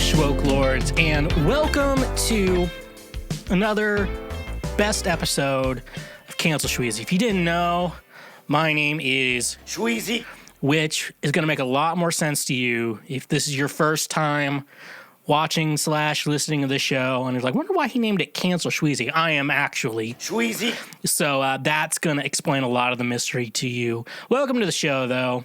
Schwoke Lords, and welcome to another best episode of Cancel Schweezy. If you didn't know, my name is Schweezy, which is going to make a lot more sense to you if this is your first time watching / listening to this show, and you're like, wonder why he named it Cancel Schweezy. I am actually Schweezy. So that's going to explain a lot of the mystery to you. Welcome to the show, though.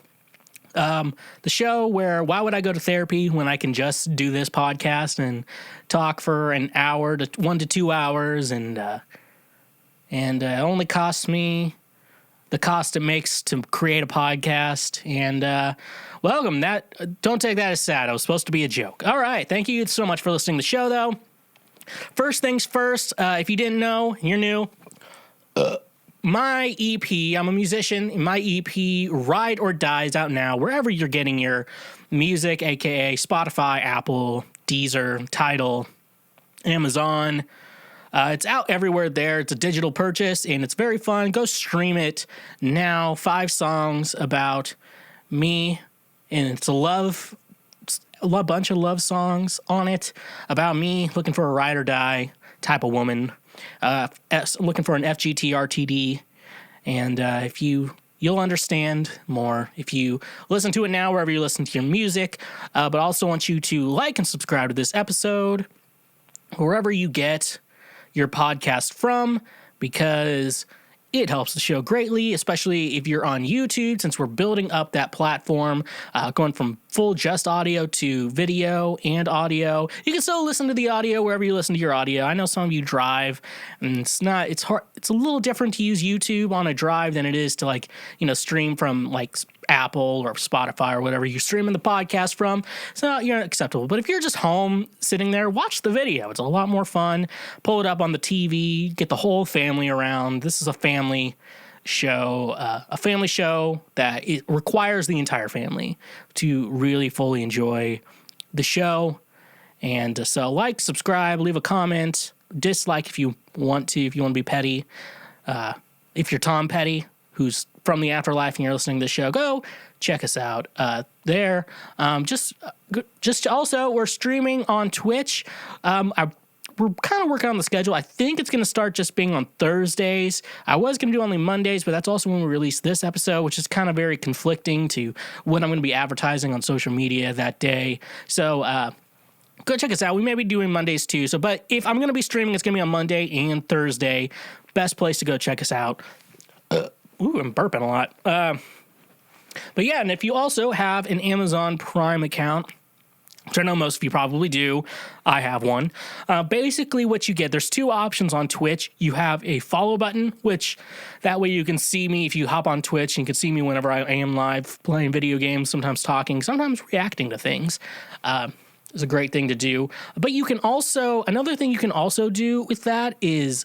The show where why would I go to therapy when I can just do this podcast and talk for an hour to 1 to 2 hours, and it only costs me the cost it makes to create a podcast. And welcome. Don't take that as sad. It was supposed to be a joke. All right. Thank you so much for listening to the show, though. First things first, if you didn't know, you're new. My EP, I'm a musician. My EP, Ride or Die, is out now wherever you're getting your music, aka Spotify, Apple, Deezer, Tidal, Amazon. It's out everywhere there. It's a digital purchase, and it's very fun. Go stream it now. 5 songs about me, and it's a bunch of love songs on it about me looking for a ride or die type of woman. Looking for an FGT RTD, and if you'll understand more if you listen to it now wherever you listen to your music, but also want you to like and subscribe to this episode wherever you get your podcast from, because it helps the show greatly, especially if you're on YouTube, since we're building up that platform, going from full just audio to video and audio. You can still listen to the audio wherever you listen to your audio. I know some of you drive, and it's hard. It's a little different to use YouTube on a drive than it is to stream from Apple or Spotify or whatever you're streaming the podcast from. It's not acceptable. But if you're just home sitting there, watch the video. It's a lot more fun. Pull it up on the TV, get the whole family around. This is a family show that it requires the entire family to really fully enjoy the show. And so subscribe, leave a comment, dislike if you want to be petty. If you're Tom Petty, who's from the afterlife and you're listening to the show, go check us out there. Just also, we're streaming on Twitch. We're kind of working on the schedule. I think it's going to start just being on Thursdays. I was going to do only Mondays, but that's also when we release this episode, which is kind of very conflicting to what I'm going to be advertising on social media that day. So go check us out. We may be doing Mondays too. But if I'm going to be streaming, it's going to be on Monday and Thursday. Best place to go check us out. I'm burping a lot. But yeah, and if you also have an Amazon Prime account, which I know most of you probably do, I have one. Basically what you get, there's 2 options on Twitch. You have a follow button, which that way you can see me if you hop on Twitch, and you can see me whenever I am live playing video games, sometimes talking, sometimes reacting to things. It's a great thing to do. But another thing you can also do with that is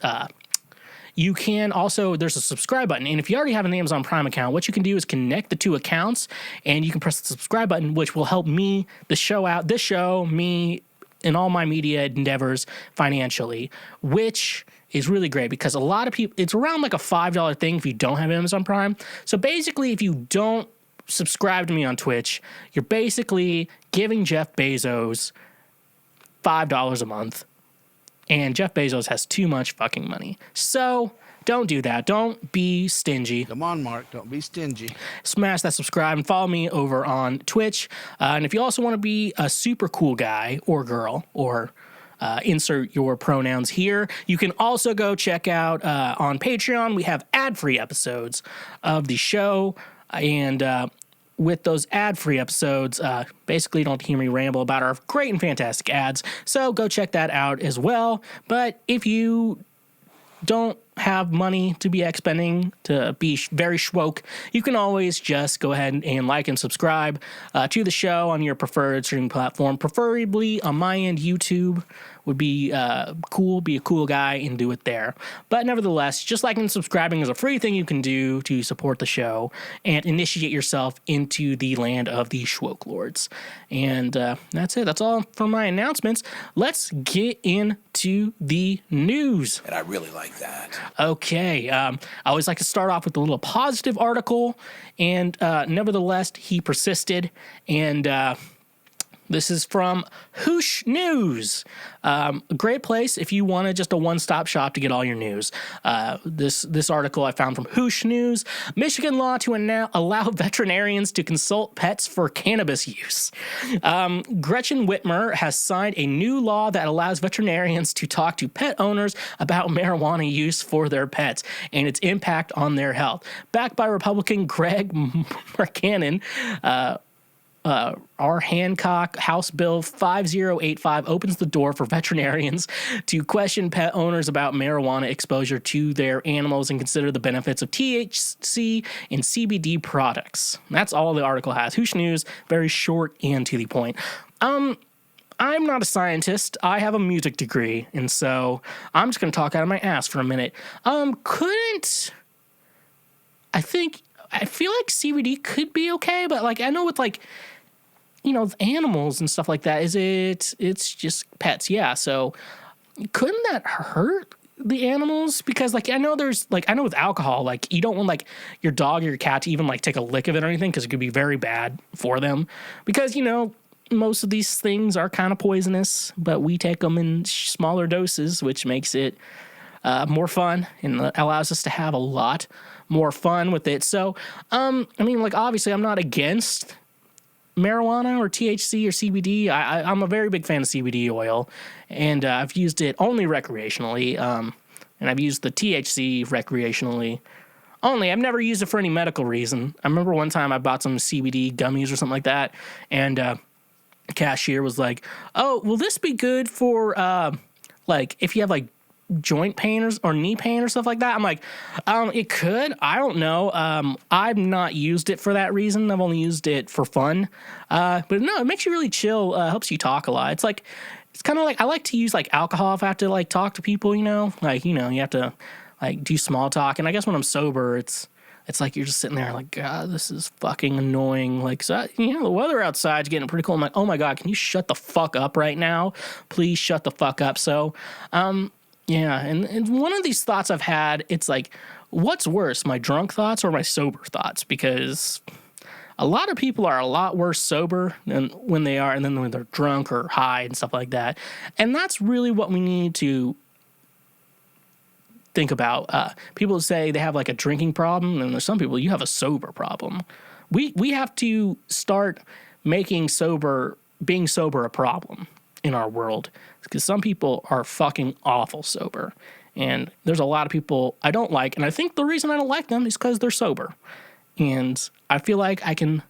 there's a subscribe button. And if you already have an Amazon Prime account, what you can do is connect the 2 accounts, and you can press the subscribe button, which will help me, this show, me, and all my media endeavors financially, which is really great because a lot of people, it's around like a $5 thing if you don't have Amazon Prime. So basically, if you don't subscribe to me on Twitch, you're basically giving Jeff Bezos $5 a month. And Jeff Bezos has too much fucking money. So don't do that. Don't be stingy. Come on, Mark. Don't be stingy. Smash that subscribe and follow me over on Twitch. And if you also want to be a super cool guy or girl, or insert your pronouns here, you can also go check out on Patreon. We have ad-free episodes of the show. And with those ad-free episodes, basically you don't hear me ramble about our great and fantastic ads. So go check that out as well. But if you don't have money to be expending to be very schwoke, you can always just go ahead and like and subscribe to the show on your preferred streaming platform. Preferably on my end, YouTube would be cool. Be a cool guy and do it there. But nevertheless, just liking and subscribing is a free thing you can do to support the show and initiate yourself into the land of the Schwoke Lords. And that's it. That's all for my announcements. Let's get into the news. And I really like that. Okay. I always like to start off with a little positive article. And nevertheless, he persisted. And This is from Hoosh News. A great place if you wanted just a one-stop shop to get all your news. This article I found from Hoosh News. Michigan law to allow veterinarians to consult pets for cannabis use. Gretchen Whitmer has signed a new law that allows veterinarians to talk to pet owners about marijuana use for their pets and its impact on their health. Backed by Republican Greg Marcanen, our Hancock House Bill 5085 opens the door for veterinarians to question pet owners about marijuana exposure to their animals and consider the benefits of THC and CBD products. That's all the article has. Hoosh News, very short and to the point. I'm not a scientist. I have a music degree, and so I'm just going to talk out of my ass for a minute. I feel like CBD could be okay, but like I know with like, you know, animals and stuff like that, it's just pets, yeah. So couldn't that hurt the animals? Because like I know with alcohol, like you don't want like your dog or your cat to even like take a lick of it or anything because it could be very bad for them. Because you know most of these things are kind of poisonous, but we take them in smaller doses, which makes it more fun and allows us to have a lot more fun with it. So, I mean, like, obviously, I'm not against marijuana or THC or CBD. I'm a very big fan of CBD oil, and I've used it only recreationally, and I've used the THC recreationally only. I've never used it for any medical reason. I remember one time I bought some CBD gummies or something like that, and the cashier was like, "Oh, will this be good for, like, if you have, like, joint pain or knee pain or stuff like that?" I'm like, it could. I don't know. I've not used it for that reason. I've only used it for fun. But no, it makes you really chill. Helps you talk a lot. It's like, it's kind of like, I like to use like alcohol if I have to like talk to people, you know, like, you know, you have to like do small talk. And I guess when I'm sober, it's like you're just sitting there like, God, this is fucking annoying. Like, so, you know, the weather outside's getting pretty cool. I'm like, oh my God, can you shut the fuck up right now? Please shut the fuck up. So, yeah, and one of these thoughts I've had, it's like, what's worse, my drunk thoughts or my sober thoughts? Because a lot of people are a lot worse sober than when they are, and then when they're drunk or high and stuff like that. And that's really what we need to think about. People say they have like a drinking problem, and there's some people, you have a sober problem. We have to start making being sober a problem in our world, because some people are fucking awful sober, and there's a lot of people I don't like, and I think the reason I don't like them is because they're sober, and I feel like I can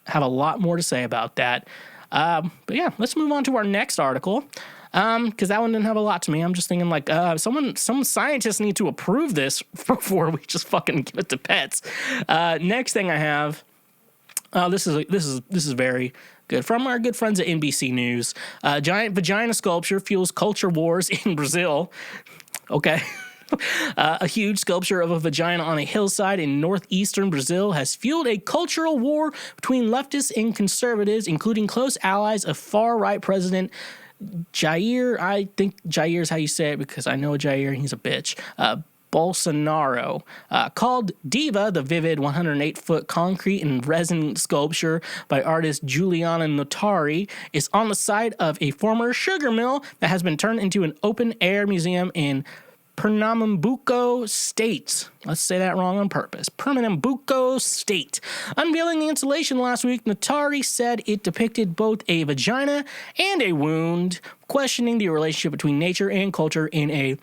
have a lot more to say about that. But yeah, let's move on to our next article, because that one didn't have a lot to me. I'm just thinking like, some scientists need to approve this before we just fucking give it to pets. Next thing I have, this is very good. From our good friends at NBC News. Giant vagina sculpture fuels culture wars in Brazil. Okay. A huge sculpture of a vagina on a hillside in northeastern Brazil has fueled a cultural war between leftists and conservatives, including close allies of far-right President Jair. I think Jair is how you say it because I know Jair and he's a bitch. Bolsonaro. Called Diva, the vivid 108-foot concrete and resin sculpture by artist Juliana Notari is on the site of a former sugar mill that has been turned into an open-air museum in Pernambuco State. Let's say that wrong on purpose. Pernambuco State. Unveiling the installation last week, Notari said it depicted both a vagina and a wound, questioning the relationship between nature and culture in a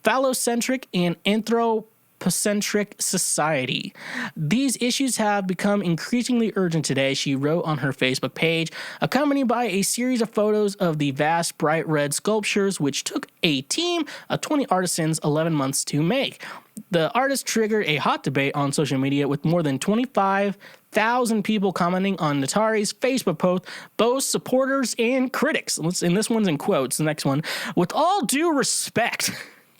phallocentric and anthropocentric society. These issues have become increasingly urgent today, she wrote on her Facebook page, accompanied by a series of photos of the vast bright red sculptures, which took a team of 20 artisans 11 months to make. The artist triggered a hot debate on social media with more than 25,000 people commenting on Notari's Facebook post, both supporters and critics. And this one's in quotes, the next one. With all due respect,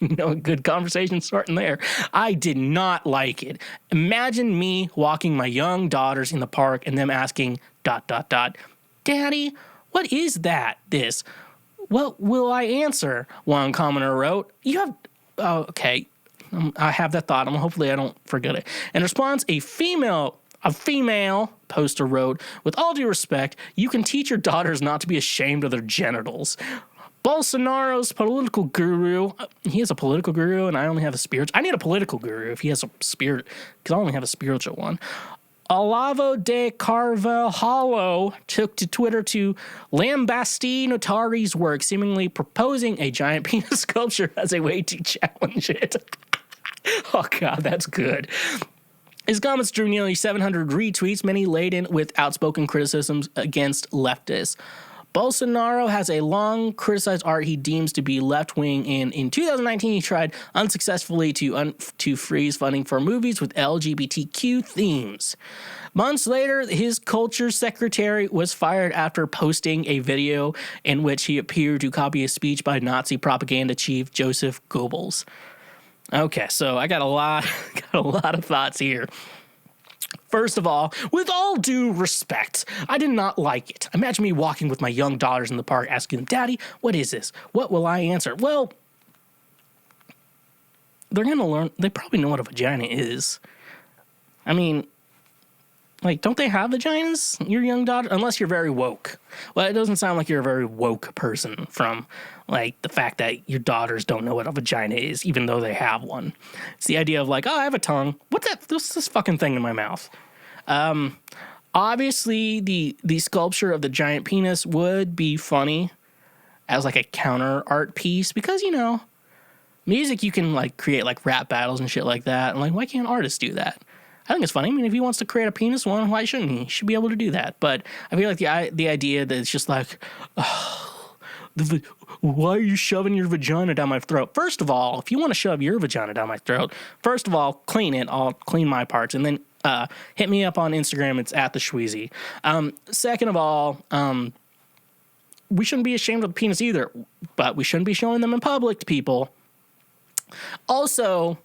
you know, a good conversation starting there. I did not like it. Imagine me walking my young daughters in the park and them asking, ... Daddy, what is that, this? What will I answer? One commenter wrote. You have... Oh, okay. I have that thought. Hopefully I don't forget it. In response, a female A female poster wrote, "With all due respect, you can teach your daughters not to be ashamed of their genitals." Bolsonaro's political guru, he is a political guru, and I only have a spiritual. I need a political guru if he has a spirit, because I only have a spiritual one. Olavo de Carvalho took to Twitter to lambast Notari's work, seemingly proposing a giant penis sculpture as a way to challenge it. Oh, God, that's good. His comments drew nearly 700 retweets, many laden with outspoken criticisms against leftists. Bolsonaro has a long criticized art he deems to be left-wing, and in 2019 he tried unsuccessfully to freeze funding for movies with LGBTQ themes. Months later, his culture secretary was fired after posting a video in which he appeared to copy a speech by Nazi propaganda chief Joseph Goebbels. Okay, so I got a lot of thoughts here. First of all, with all due respect, I did not like it. Imagine me walking with my young daughters in the park asking them, "Daddy, what is this? What will I answer?" Well, they're going to learn. They probably know what a vagina is. I mean, like, don't they have vaginas, your young daughter? Unless you're very woke. Well, it doesn't sound like you're a very woke person from, like, the fact that your daughters don't know what a vagina is, even though they have one. It's the idea of, like, oh, I have a tongue. What's this fucking thing in my mouth? Obviously, the sculpture of the giant penis would be funny as, like, a counter art piece because, you know, music, you can, like, create, like, rap battles and shit like that. And, like, why can't artists do that? I think it's funny. I mean, if he wants to create a penis one, why shouldn't he? He should be able to do that. But I feel like the idea that it's just like, oh, why are you shoving your vagina down my throat? First of all, if you want to shove your vagina down my throat, first of all, clean it. I'll clean my parts. And then hit me up on Instagram. It's at the Schweezy. Second of all, we shouldn't be ashamed of the penis either. But we shouldn't be showing them in public to people. Also,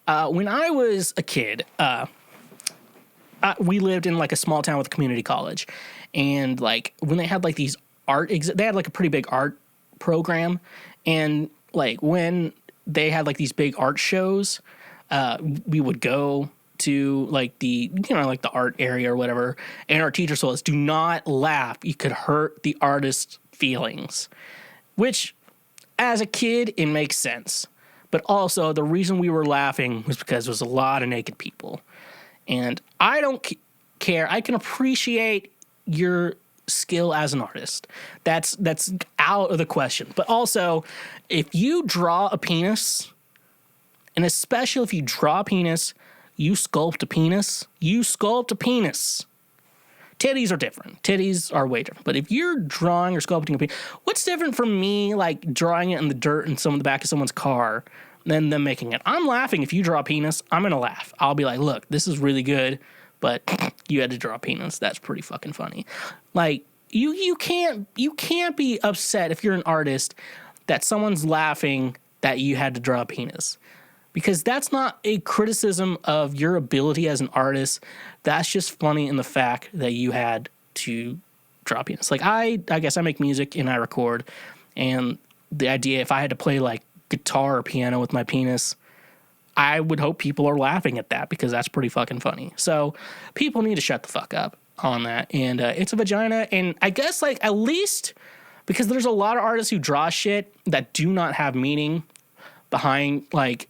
when I was a kid, we lived in like a small town with a community college, and like when they had like these they had like a pretty big art program, and like when they had like these big art shows, we would go to like like the art area or whatever, and our teacher told us, "Do not laugh. You could hurt the artist's feelings," which, as a kid, it makes sense. But also, the reason we were laughing was because there was a lot of naked people. And I don't care. I can appreciate your skill as an artist. That's out of the question. But also, if you draw a penis, and especially if you draw a penis, you sculpt a penis. You sculpt a penis. Titties are different. Titties are way different. But if you're drawing or sculpting a penis, what's different from me, like, drawing it in the dirt in the back of someone's car than them making it? I'm laughing. If you draw a penis, I'm going to laugh. I'll be like, look, this is really good, but you had to draw a penis. That's pretty fucking funny. Like, you can't be upset if you're an artist that someone's laughing that you had to draw a penis. Because that's not a criticism of your ability as an artist. That's just funny in the fact that you had to draw a penis. Like, I guess I make music and I record. And the idea, if I had to play, like, guitar or piano with my penis, I would hope people are laughing at that because that's pretty fucking funny. So people need to shut the fuck up on that. And it's a vagina. And I guess, like, at least because there's a lot of artists who draw shit that do not have meaning behind, like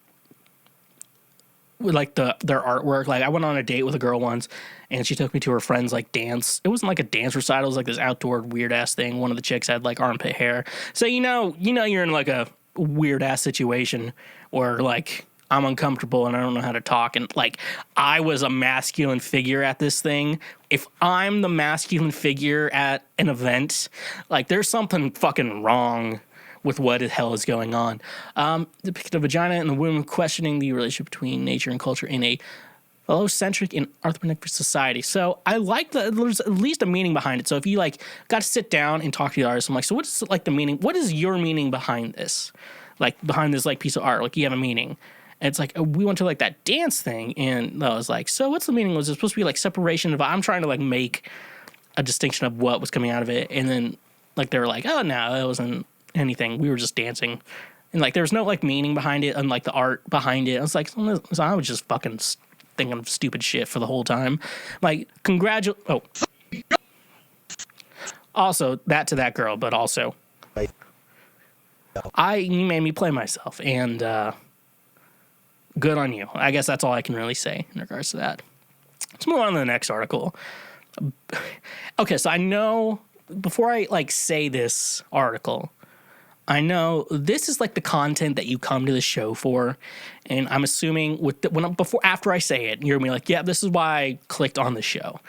their artwork. Like, I went on a date with a girl once, and she took me to her friend's like dance. It wasn't like a dance recital. It was like this outdoor weird ass thing. One of the chicks had like armpit hair. So you know you're in like a weird ass situation where like I'm uncomfortable and I don't know how to talk. And like I was a masculine figure at this thing. If I'm the masculine figure at an event, like there's something fucking wrong with what the hell is going on. The vagina and the woman questioning the relationship between nature and culture in a allocentric and anthropomorphic society. So I like that there's at least a meaning behind it. So if you like got to sit down and talk to the artist, I'm like, so what is like the meaning? What is your meaning behind this? Like behind this like piece of art, like you have a meaning. And it's like, we went to like that dance thing. And I was like, so what's the meaning? Was it supposed to be like separation of, I'm trying to like make a distinction of what was coming out of it. And then like, they were like, oh no, it wasn't anything. We were just dancing. And like, there was no like meaning behind it and like the art behind it. I was like, so I was just fucking thinking of stupid shit for the whole time. Like, also, that to that girl, but also, you made me play myself, and good on you. I guess that's all I can really say in regards to that. Let's move on to the next article. Okay, so I know, before I, like, say this article, I know this is, like, the content that you come to the show for, and I'm assuming after I say it, you're gonna be like, yeah, this is why I clicked on the show.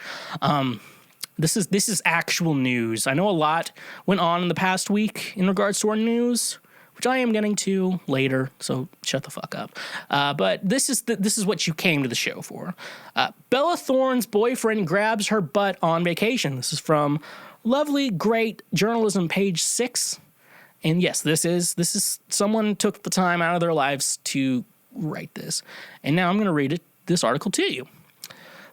This is actual news. I know a lot went on in the past week in regards to our news, which I am getting to later, so shut the fuck up. But this is what you came to the show for. Bella Thorne's boyfriend grabs her butt on vacation. This is from lovely, great journalism, page 6. And yes, this is someone took the time out of their lives to write this. And now I'm going to read this article to you.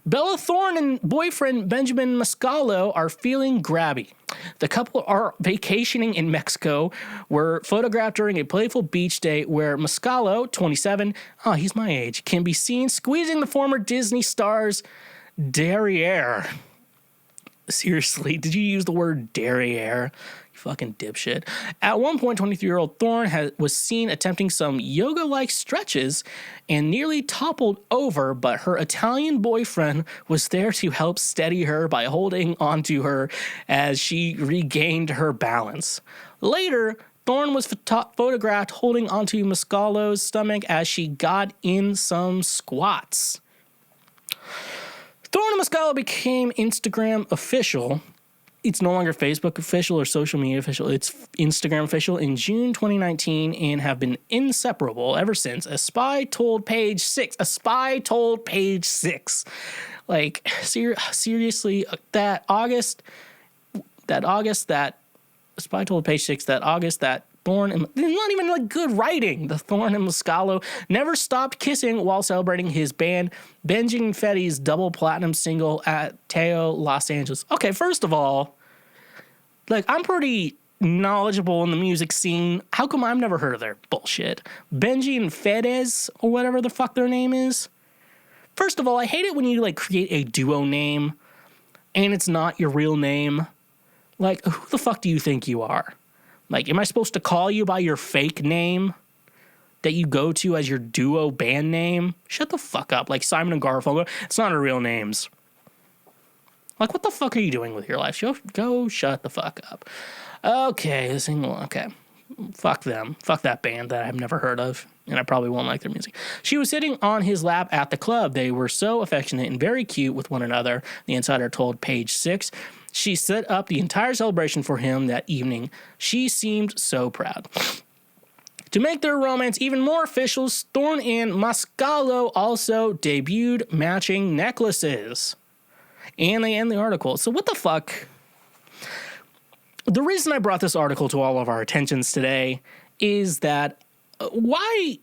Bella Thorne and boyfriend Benjamin Mascalo are feeling grabby. The couple are vacationing in Mexico, were photographed during a playful beach day where Mascalo, 27, he's my age, can be seen squeezing the former Disney star's derriere. Seriously, did you use the word derriere? You fucking dipshit. At one point, 23-year-old Thorne was seen attempting some yoga-like stretches and nearly toppled over, but her Italian boyfriend was there to help steady her by holding onto her as she regained her balance. Later, Thorne was photographed holding onto Mascalo's stomach as she got in some squats. Thorne and Mascalo became Instagram official. It's no longer Facebook official or social media official. It's Instagram official in June 2019 and have been inseparable ever since. A spy told page 6. A spy told page 6. Like, seriously, that spy told page 6 that August that Thorne and not even like good writing. The Thorne and Mascalo never stopped kissing while celebrating his band Benjing Fetty's double platinum single at Teo, Los Angeles. Okay, first of all, like, I'm pretty knowledgeable in the music scene. How come I've never heard of their bullshit? Benji and Fedez, or whatever the fuck their name is. First of all, I hate it when you like create a duo name and it's not your real name. Like, who the fuck do you think you are? Like, am I supposed to call you by your fake name that you go to as your duo band name? Shut the fuck up. Like Simon and Garfunkel, it's not our real names. Like, what the fuck are you doing with your life? Go shut the fuck up. Okay, fuck them. Fuck that band that I've never heard of, and I probably won't like their music. She was sitting on his lap at the club. They were so affectionate and very cute with one another, the insider told page 6. She set up the entire celebration for him that evening. She seemed so proud. To make their romance even more official, Thorne and Mascalo also debuted matching necklaces. And they end the article. So what the fuck? The reason I brought this article to all of our attentions today is that why,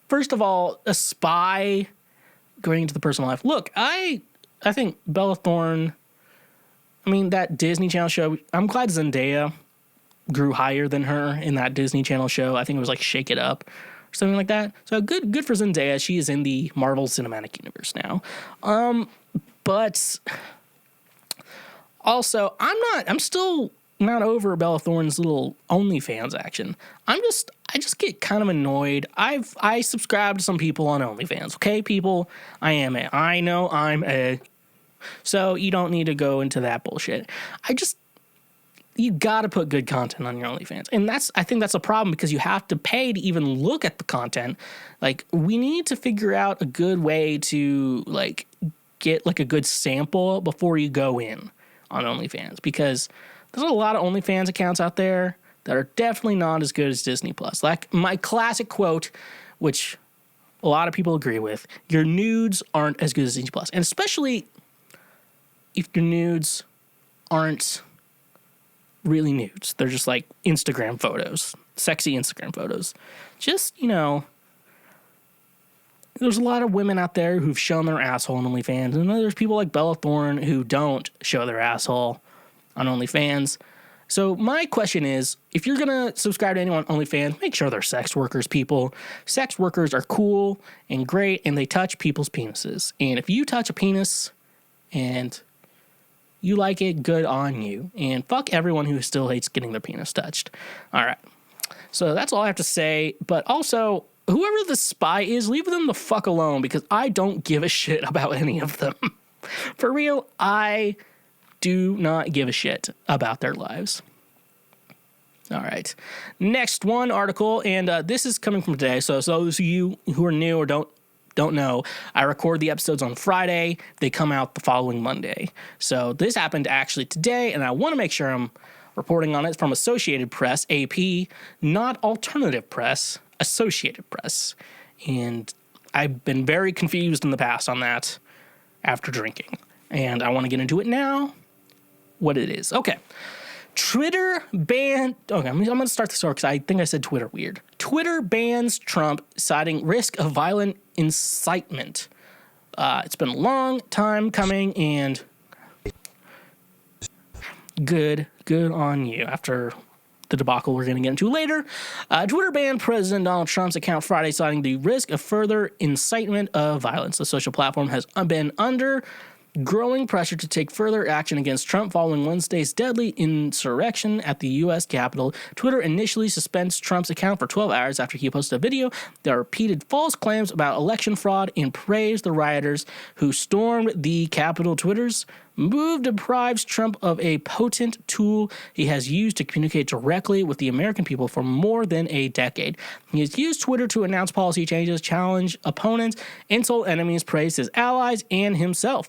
first of all, a spy going into the personal life? Look, I think Bella Thorne, I mean, that Disney Channel show, I'm glad Zendaya grew higher than her in that Disney Channel show. I think it was like Shake It Up or something like that. So good for Zendaya. She is in the Marvel Cinematic Universe now. But also, I'm still not over Bella Thorne's little OnlyFans action. I just get kind of annoyed. I subscribe to some people on OnlyFans. Okay, people, I know I'm a. So you don't need to go into that bullshit. You gotta put good content on your OnlyFans. And I think that's a problem because you have to pay to even look at the content. Like, we need to figure out a good way to, like, get, like, a good sample before you go in on OnlyFans. Because there's a lot of OnlyFans accounts out there that are definitely not as good as Disney Plus. Like, my classic quote, which a lot of people agree with, your nudes aren't as good as Disney Plus. And especially if your nudes aren't really nudes. They're just like Instagram photos, sexy Instagram photos. Just, there's a lot of women out there who've shown their asshole on OnlyFans, and then there's people like Bella Thorne who don't show their asshole on OnlyFans. So my question is, if you're going to subscribe to anyone on OnlyFans, make sure they're sex workers, people. Sex workers are cool and great, and they touch people's penises. And if you touch a penis and you like it, good on you. And fuck everyone who still hates getting their penis touched. All right. So that's all I have to say. But also, whoever the spy is, leave them the fuck alone, because I don't give a shit about any of them. For real, I do not give a shit about their lives. All right. Next one article, and this is coming from today. So those of you who are new or don't know, I record the episodes on Friday. They come out the following Monday. So this happened actually today, and I want to make sure I'm reporting on it from Associated Press, AP, not Alternative Press, Associated Press. And I've been very confused in the past on that after drinking. And I want to get into it now, what it is. Okay. Twitter banned... Okay, I'm going to start this over because I think I said Twitter weird. Twitter bans Trump, citing risk of violent incitement. It's been a long time coming, and good on you. After the debacle we're going to get into later, Twitter banned President Donald Trump's account Friday, citing the risk of further incitement of violence. The social platform has been under growing pressure to take further action against Trump following Wednesday's deadly insurrection at the U.S. Capitol. Twitter initially suspends Trump's account for 12 hours after he posted a video that repeated false claims about election fraud and praised the rioters who stormed the Capitol. Twitter's move deprives Trump of a potent tool he has used to communicate directly with the American people for more than a decade. He has used Twitter to announce policy changes, challenge opponents, insult enemies, praise his allies, and himself,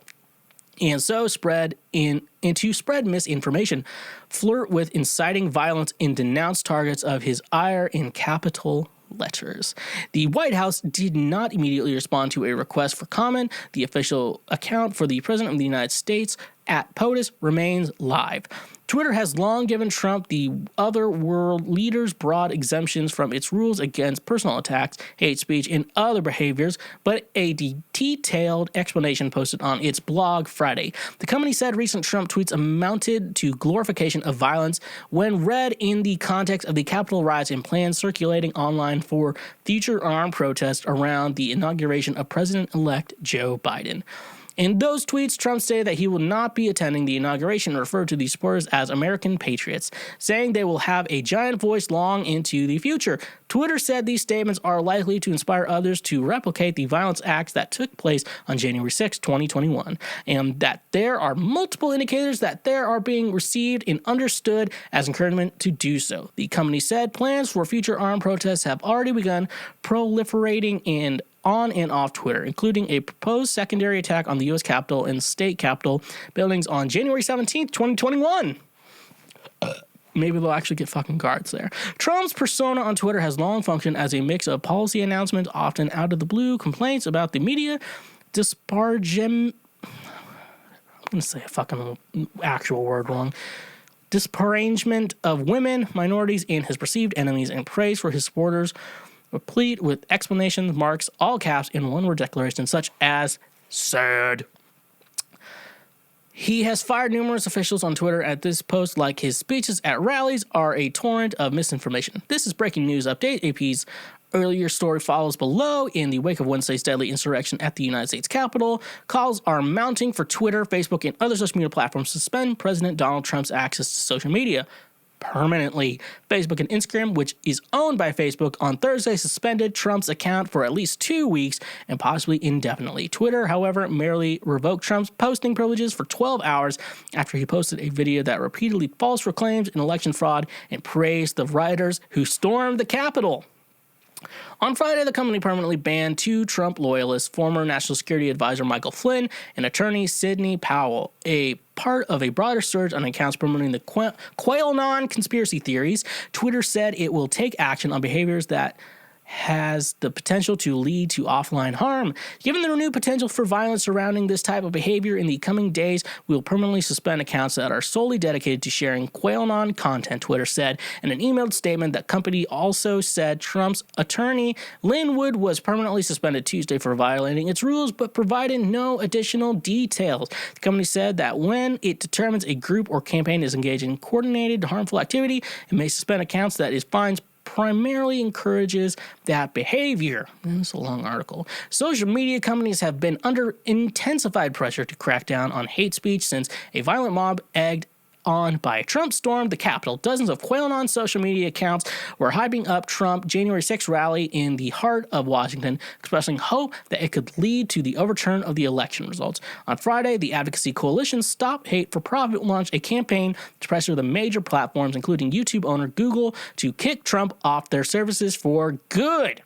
and so spread misinformation, flirt with inciting violence, and denounce targets of his ire in capital letters. The White House did not immediately respond to a request for comment. The official account for the President of the United States at POTUS remains live. Twitter has long given Trump the other world leaders broad exemptions from its rules against personal attacks, hate speech, and other behaviors, but a detailed explanation posted on its blog Friday. The company said recent Trump tweets amounted to glorification of violence when read in the context of the Capitol riots and plans circulating online for future armed protests around the inauguration of President-elect Joe Biden. In those tweets, Trump stated that he will not be attending the inauguration and referred to the supporters as American patriots, saying they will have a giant voice long into the future. Twitter said these statements are likely to inspire others to replicate the violence acts that took place on January 6, 2021, and that there are multiple indicators that they are being received and understood as encouragement to do so. The company said plans for future armed protests have already begun proliferating on and off Twitter, including a proposed secondary attack on the U.S. Capitol and state Capitol buildings on January 17th, 2021. Maybe they'll actually get fucking guards there. Trump's persona on Twitter has long functioned as a mix of policy announcements, often out of the blue, complaints about the media, I'm going to say a fucking actual word wrong. Disparagement of women, minorities, and his perceived enemies, and praise for his supporters, replete with explanations, marks, all caps, and one-word declarations such as sad. He has fired numerous officials on Twitter at this post, like his speeches at rallies are a torrent of misinformation. This is breaking news update. AP's earlier story follows below. In the wake of Wednesday's deadly insurrection at the United States Capitol, calls are mounting for Twitter, Facebook, and other social media platforms to suspend President Donald Trump's access to social media permanently. Facebook and Instagram, which is owned by Facebook, on Thursday suspended Trump's account for at least 2 weeks and possibly indefinitely. Twitter, however, merely revoked Trump's posting privileges for 12 hours after he posted a video that repeatedly false proclaims an election fraud and praised the rioters who stormed the Capitol. On Friday, the company permanently banned 2 Trump loyalists, former National Security Advisor Michael Flynn and attorney Sidney Powell, a part of a broader surge on accounts promoting the QAnon conspiracy theories. Twitter said it will take action on behaviors that has the potential to lead to offline harm. Given the renewed potential for violence surrounding this type of behavior in the coming days, we will permanently suspend accounts that are solely dedicated to sharing QAnon content, Twitter said in an emailed statement. That company also said Trump's attorney, Lynn Wood, was permanently suspended Tuesday for violating its rules, but provided no additional details. The company said that when it determines a group or campaign is engaged in coordinated harmful activity, it may suspend accounts that it finds primarily encourages that behavior. It's a long article. Social media companies have been under intensified pressure to crack down on hate speech since a violent mob egged on by Trump stormed the Capitol. Dozens of QAnon social media accounts were hyping up Trump January 6th rally in the heart of Washington, expressing hope that it could lead to the overturn of the election results. On Friday, the advocacy coalition Stop Hate for Profit launched a campaign to pressure the major platforms, including YouTube owner Google, to kick Trump off their services for good.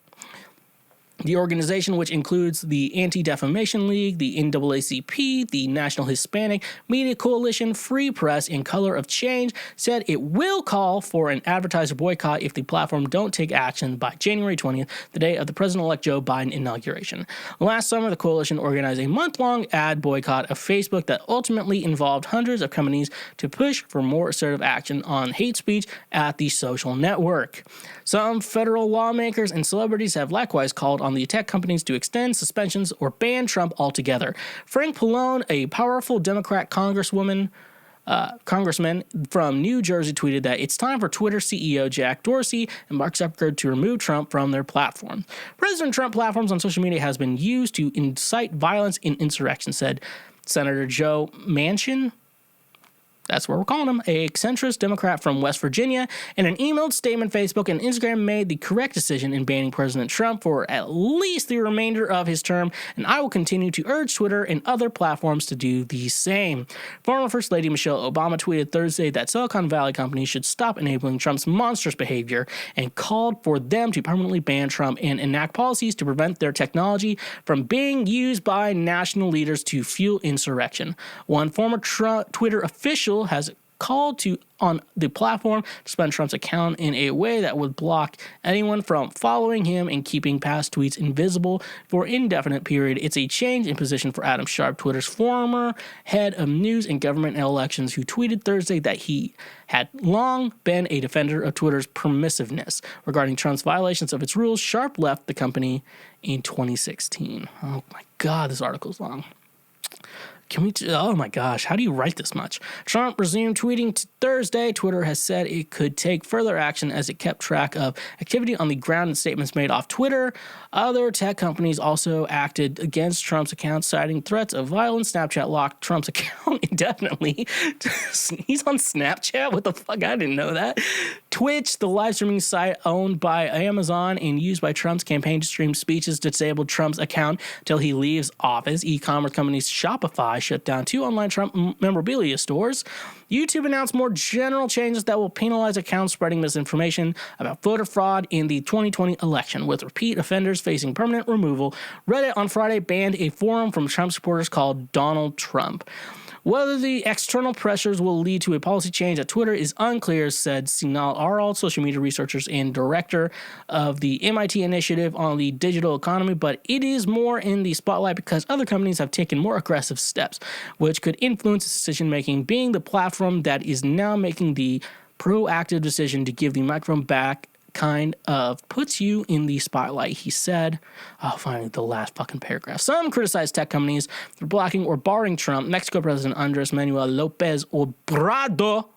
The organization, which includes the Anti-Defamation League, the NAACP, the National Hispanic Media Coalition, Free Press, and Color of Change, said it will call for an advertiser boycott if the platform don't take action by January 20th, the day of the President-elect Joe Biden inauguration. Last summer, the coalition organized a month-long ad boycott of Facebook that ultimately involved hundreds of companies to push for more assertive action on hate speech at the social network. Some federal lawmakers and celebrities have likewise called on the tech companies to extend suspensions or ban Trump altogether. Frank Pallone, a powerful Democrat congressman from New Jersey, tweeted that it's time for Twitter CEO Jack Dorsey and Mark Zuckerberg to remove Trump from their platform. President Trump platforms on social media has been used to incite violence and insurrection, said Senator Joe Manchin. That's what we're calling him, a centrist Democrat from West Virginia. In an emailed statement, Facebook and Instagram made the correct decision in banning President Trump for at least the remainder of his term, and I will continue to urge Twitter and other platforms to do the same. Former First Lady Michelle Obama tweeted Thursday that Silicon Valley companies should stop enabling Trump's monstrous behavior and called for them to permanently ban Trump and enact policies to prevent their technology from being used by national leaders to fuel insurrection. One former Twitter official has called on the platform to suspend Trump's account in a way that would block anyone from following him and keeping past tweets invisible for an indefinite period. It's a change in position for Adam Sharp, Twitter's former head of news and government and elections, who tweeted Thursday that he had long been a defender of Twitter's permissiveness regarding Trump's violations of its rules. Sharp left the company in 2016. Oh my God, this article's long. Oh my gosh, how do you write this much? Trump resumed tweeting Thursday. Twitter has said it could take further action as it kept track of activity on the ground and statements made off Twitter. Other tech companies also acted against Trump's account, citing threats of violence. Snapchat locked Trump's account indefinitely. He's on Snapchat? What the fuck? I didn't know that. Twitch, the live streaming site owned by Amazon and used by Trump's campaign to stream speeches, disabled Trump's account till he leaves office. E-commerce companies Shopify shut down 2 online Trump memorabilia stores. YouTube announced more general changes that will penalize accounts spreading misinformation about voter fraud in the 2020 election, with repeat offenders facing permanent removal. Reddit on Friday banned a forum from Trump supporters called Donald Trump. Whether the external pressures will lead to a policy change at Twitter is unclear, said Sinal Aral, social media researchers and director of the MIT Initiative on the Digital Economy, but it is more in the spotlight because other companies have taken more aggressive steps, which could influence decision-making, being the platform that is now making the proactive decision to give the microphone back kind of puts you in the spotlight, he said. I'll find the last fucking paragraph. Some criticize tech companies for blocking or barring Trump. Mexico President Andres Manuel Lopez Obrador,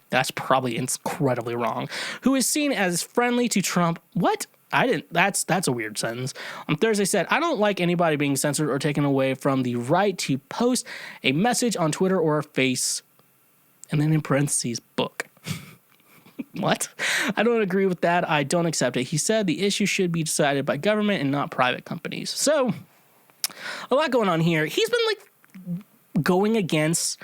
that's probably incredibly wrong, who is seen as friendly to Trump. What? That's a weird sentence. On Thursday said, I don't like anybody being censored or taken away from the right to post a message on Twitter or Face, and then in parentheses, book. What? I don't agree with that. I don't accept it. He said the issue should be decided by government and not private companies. So, a lot going on here. He's been, going against,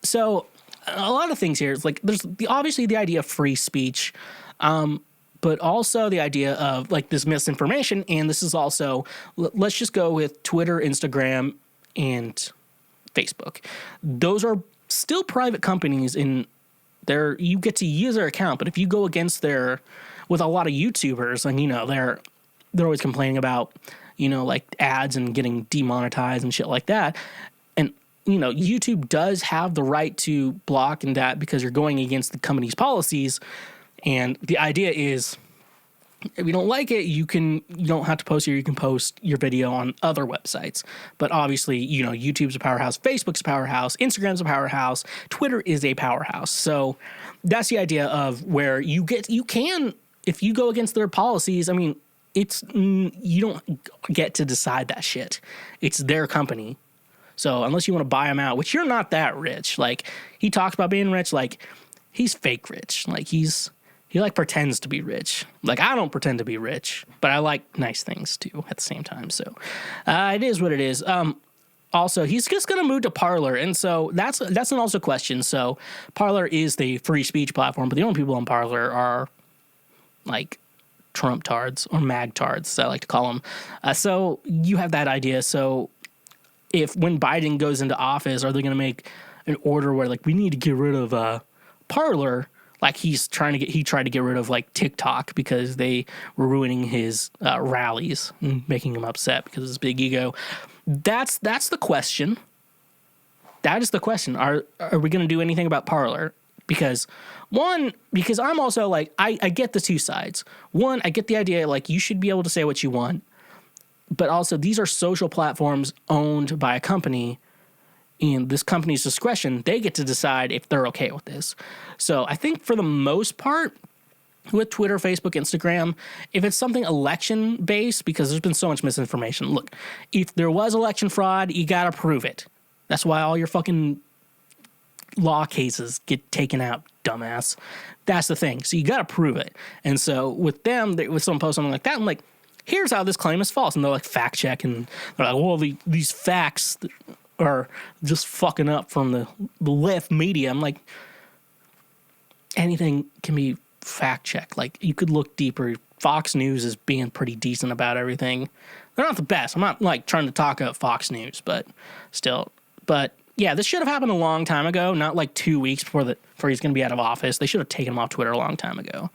so a lot of things here. It's there's obviously the idea of free speech, but also the idea of, this misinformation. And this is also, let's just go with Twitter, Instagram, and Facebook. Those are still private companies in you get to use their account, but if you go against with a lot of YouTubers, and they're always complaining about like ads and getting demonetized and shit like that. And YouTube does have the right to block and that because you're going against the company's policies. And the idea is, if you don't like it, you don't have to post here. You can post your video on other websites. But obviously, YouTube's a powerhouse, Facebook's a powerhouse, Instagram's a powerhouse, Twitter is a powerhouse. So that's the idea of where you can, if you go against their policies, I mean, you don't get to decide that shit. It's their company. So unless you want to buy them out, which you're not that rich. Like, he talks about being rich, like, he's fake rich. Like, he pretends to be rich. Like, I don't pretend to be rich, but I like nice things too at the same time. So it is what it is. Also, he's just going to move to Parler. And so that's an also question. So Parler is the free speech platform, but the only people on Parler are like Trump tards or mag tards, as I like to call them. So you have that idea. So when Biden goes into office, are they going to make an order where like we need to get rid of Parler? Like he tried to get rid of like TikTok because they were ruining his rallies and making him upset because of his big ego. That's the question. That is the question. Are we going to do anything about Parler? Because I'm also like, I get the two sides. One, I get the idea like you should be able to say what you want, but also these are social platforms owned by a company. In this company's discretion, they get to decide if they're okay with this. So I think for the most part, with Twitter, Facebook, Instagram, if it's something election-based, because there's been so much misinformation. Look, if there was election fraud, you got to prove it. That's why all your fucking law cases get taken out, dumbass. That's the thing. So you got to prove it. And so with them, with someone post something like that, I'm like, here's how this claim is false. And they're like, fact check. And they're like, well, these facts are just fucking up from the left media. I'm like, anything can be fact checked. Like, you could look deeper. Fox News is being pretty decent about everything. They're not the best. I'm not like trying to talk up Fox News, but still. But yeah, this should have happened a long time ago, not like 2 weeks before he's going to be out of office. They should have taken him off Twitter a long time ago.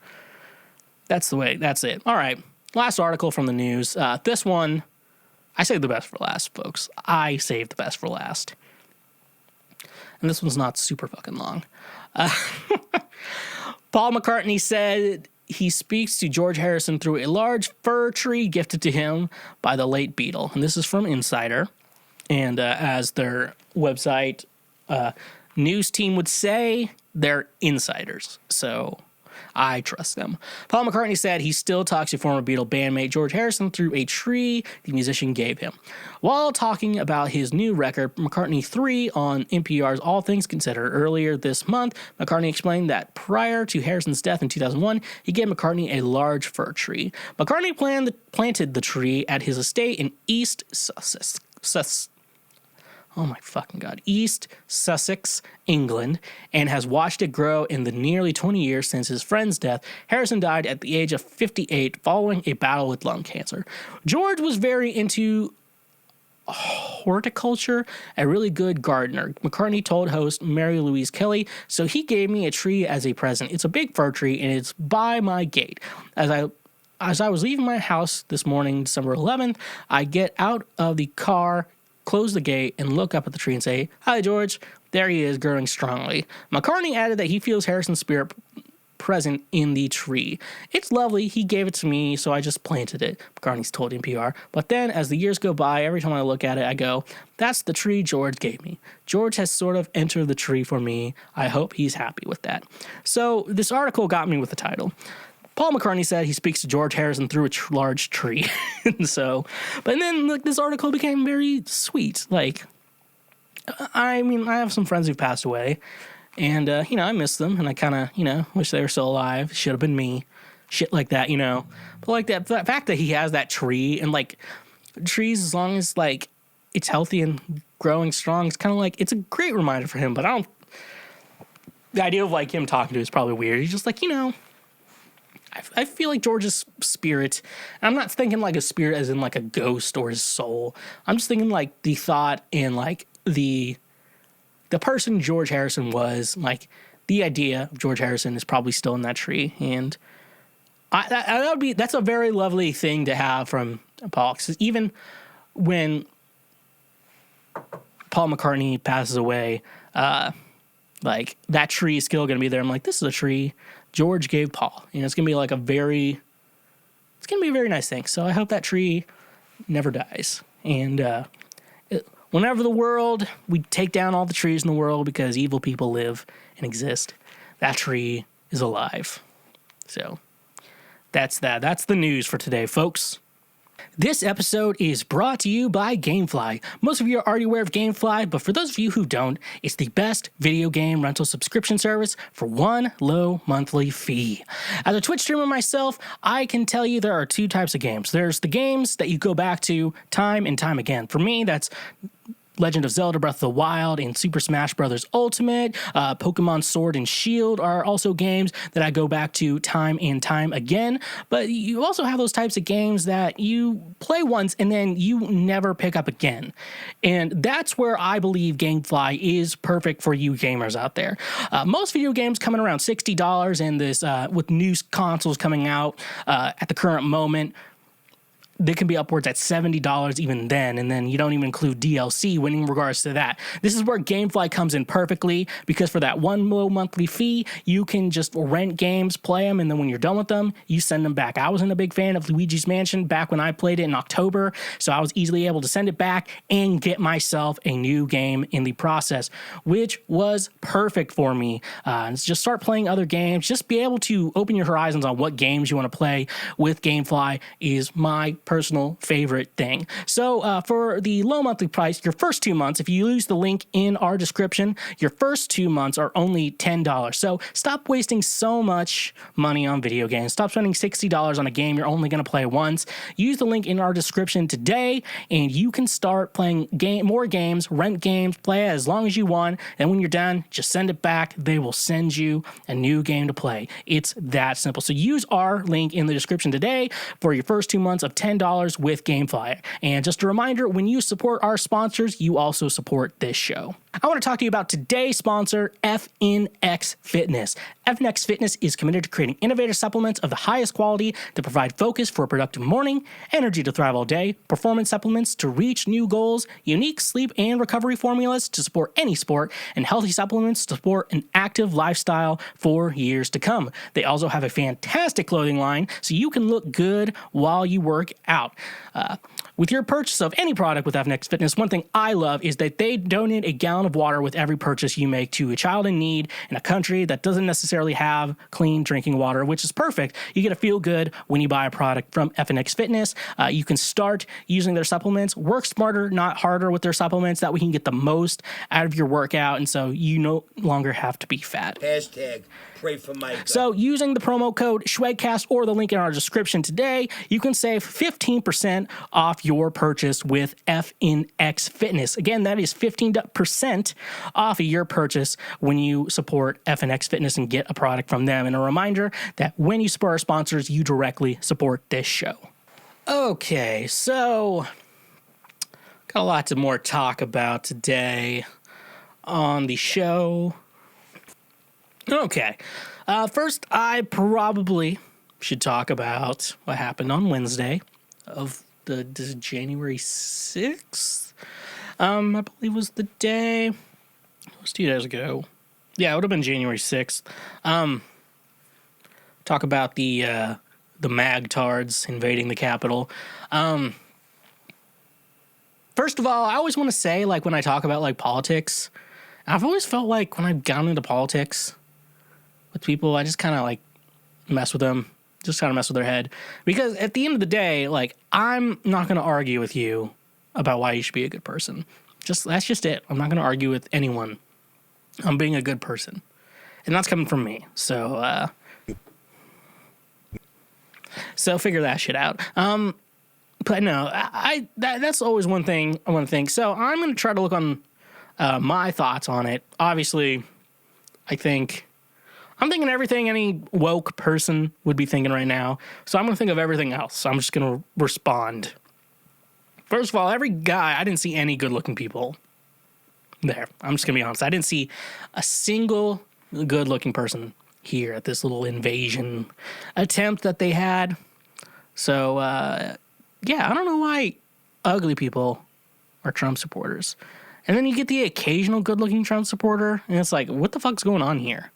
That's it. All right. Last article from the news. This one, I saved the best for last, folks. I saved the best for last. And this one's not super fucking long. Paul McCartney said he speaks to George Harrison through a large fir tree gifted to him by the late Beatle. And this is from Insider. And as their website news team would say, they're insiders. So I trust them. Paul McCartney said he still talks to former Beatle bandmate George Harrison through a tree the musician gave him. While talking about his new record, McCartney 3, on NPR's All Things Considered earlier this month, McCartney explained that prior to Harrison's death in 2001, he gave McCartney a large fir tree. McCartney planted the tree at his estate in East Sussex, England, and has watched it grow in the nearly 20 years since his friend's death. Harrison died at the age of 58 following a battle with lung cancer. George was very into horticulture, a really good gardener. McCartney told host Mary Louise Kelly, so he gave me a tree as a present. It's a big fir tree, and it's by my gate. As I was leaving my house this morning, December 11th, I get out of the car, close the gate, and look up at the tree and say, "Hi, George." There he is, growing strongly. McCartney added that he feels Harrison's spirit present in the tree. "It's lovely. He gave it to me, so I just planted it," McCartney's told NPR. "But then, as the years go by, every time I look at it, I go, that's the tree George gave me. George has sort of entered the tree for me. I hope he's happy with that." So this article got me with the title. Paul McCartney said he speaks to George Harrison through a large tree. But then this article became very sweet. Like, I mean, I have some friends who've passed away, and, I miss them, and I kind of, wish they were still alive. Should have been me. Shit like that, But, like, that fact that he has that tree, and, like, trees, as long as, like, it's healthy and growing strong, it's kind of like, it's a great reminder for him, but the idea of, like, him talking to is probably weird. He's just like, I feel like George's spirit, and I'm not thinking like a spirit as in like a ghost or his soul. I'm just thinking like the thought and like the person George Harrison was, like the idea of George Harrison is probably still in that tree. And That's a very lovely thing to have from Paul. 'Cause even when Paul McCartney passes away, like that tree is still going to be there. I'm like, this is a tree George gave Paul. You know, it's going to be like a very nice thing. So I hope that tree never dies. And whenever we take down all the trees in the world because evil people live and exist, that tree is alive. So that's that. That's the news for today, folks. This episode is brought to you by GameFly. Most of you are already aware of GameFly, but for those of you who don't, it's the best video game rental subscription service for one low monthly fee. As a Twitch streamer myself, I can tell you there are two types of games. There's the games that you go back to time and time again. For me, that's Legend of Zelda Breath of the Wild and Super Smash Bros. Ultimate, Pokemon Sword and Shield are also games that I go back to time and time again. But you also have those types of games that you play once and then you never pick up again. And that's where I believe GameFly is perfect for you gamers out there. Most video games coming around $60, and this with new consoles coming out at the current moment, they can be upwards at $70 even then, and then you don't even include DLC when in regards to that. This is where GameFly comes in perfectly, because for that one low monthly fee, you can just rent games, play them, and then when you're done with them, you send them back. I wasn't a big fan of Luigi's Mansion back when I played it in October, so I was easily able to send it back and get myself a new game in the process, which was perfect for me. Just start playing other games, just be able to open your horizons on what games you want to play with GameFly is my personal favorite thing. So for the low monthly price, your first 2 months, if you use the link in our description, your first 2 months are only $10. So stop wasting so much money on video games. Stop spending $60 on a game you're only going to play once. Use the link in our description today, and you can start playing more games, rent games, play it as long as you want, and when you're done, just send it back. They will send you a new game to play. It's that simple. So use our link in the description today for your first 2 months of $10 with GameFly. And just a reminder, when you support our sponsors, you also support this show. I want to talk to you about today's sponsor, FNX Fitness. FNX Fitness is committed to creating innovative supplements of the highest quality to provide focus for a productive morning, energy to thrive all day, performance supplements to reach new goals, unique sleep and recovery formulas to support any sport, and healthy supplements to support an active lifestyle for years to come. They also have a fantastic clothing line so you can look good while you work out. With your purchase of any product with FNX Fitness, one thing I love is that they donate a gallon of water with every purchase you make to a child in need in a country that doesn't necessarily have clean drinking water, which is perfect. You get to feel good when you buy a product from FNX Fitness. You can start using their supplements, work smarter, not harder with their supplements. That way you can get the most out of your workout, and so you no longer have to be fat. Hashtag pray for Mike. So using the promo code Schwegcast or the link in our description today, you can save 15% off your purchase with FNX Fitness. Again, that is 15% off of your purchase when you support FNX Fitness and get a product from them. And a reminder that when you support our sponsors, you directly support this show. Okay, so got a lot to more talk about today on the show. Okay, first I probably should talk about what happened on Wednesday of this is January 6th. I believe was the day. It was 2 days ago. Yeah, it would have been January 6th. Talk about the Magtards invading the Capitol. First of all, I always want to say, like, when I talk about, like, politics, I've always felt like when I've gotten into politics with people, I just kind of, like, mess with them. Just kind of mess with their head. Because at the end of the day, like, I'm not going to argue with you about why you should be a good person. That's just it. I'm not going to argue with anyone. I'm being a good person. And that's coming from me. So figure that shit out. But no, that's always one thing I want to think. So I'm going to try to look on my thoughts on it. Obviously, I'm thinking everything any woke person would be thinking right now. So I'm going to think of everything else. I'm just going to respond. First of all, I didn't see any good-looking people there. I'm just going to be honest. I didn't see a single good-looking person here at this little invasion attempt that they had. So, yeah, I don't know why ugly people are Trump supporters. And then you get the occasional good-looking Trump supporter, and it's like, what the fuck's going on here?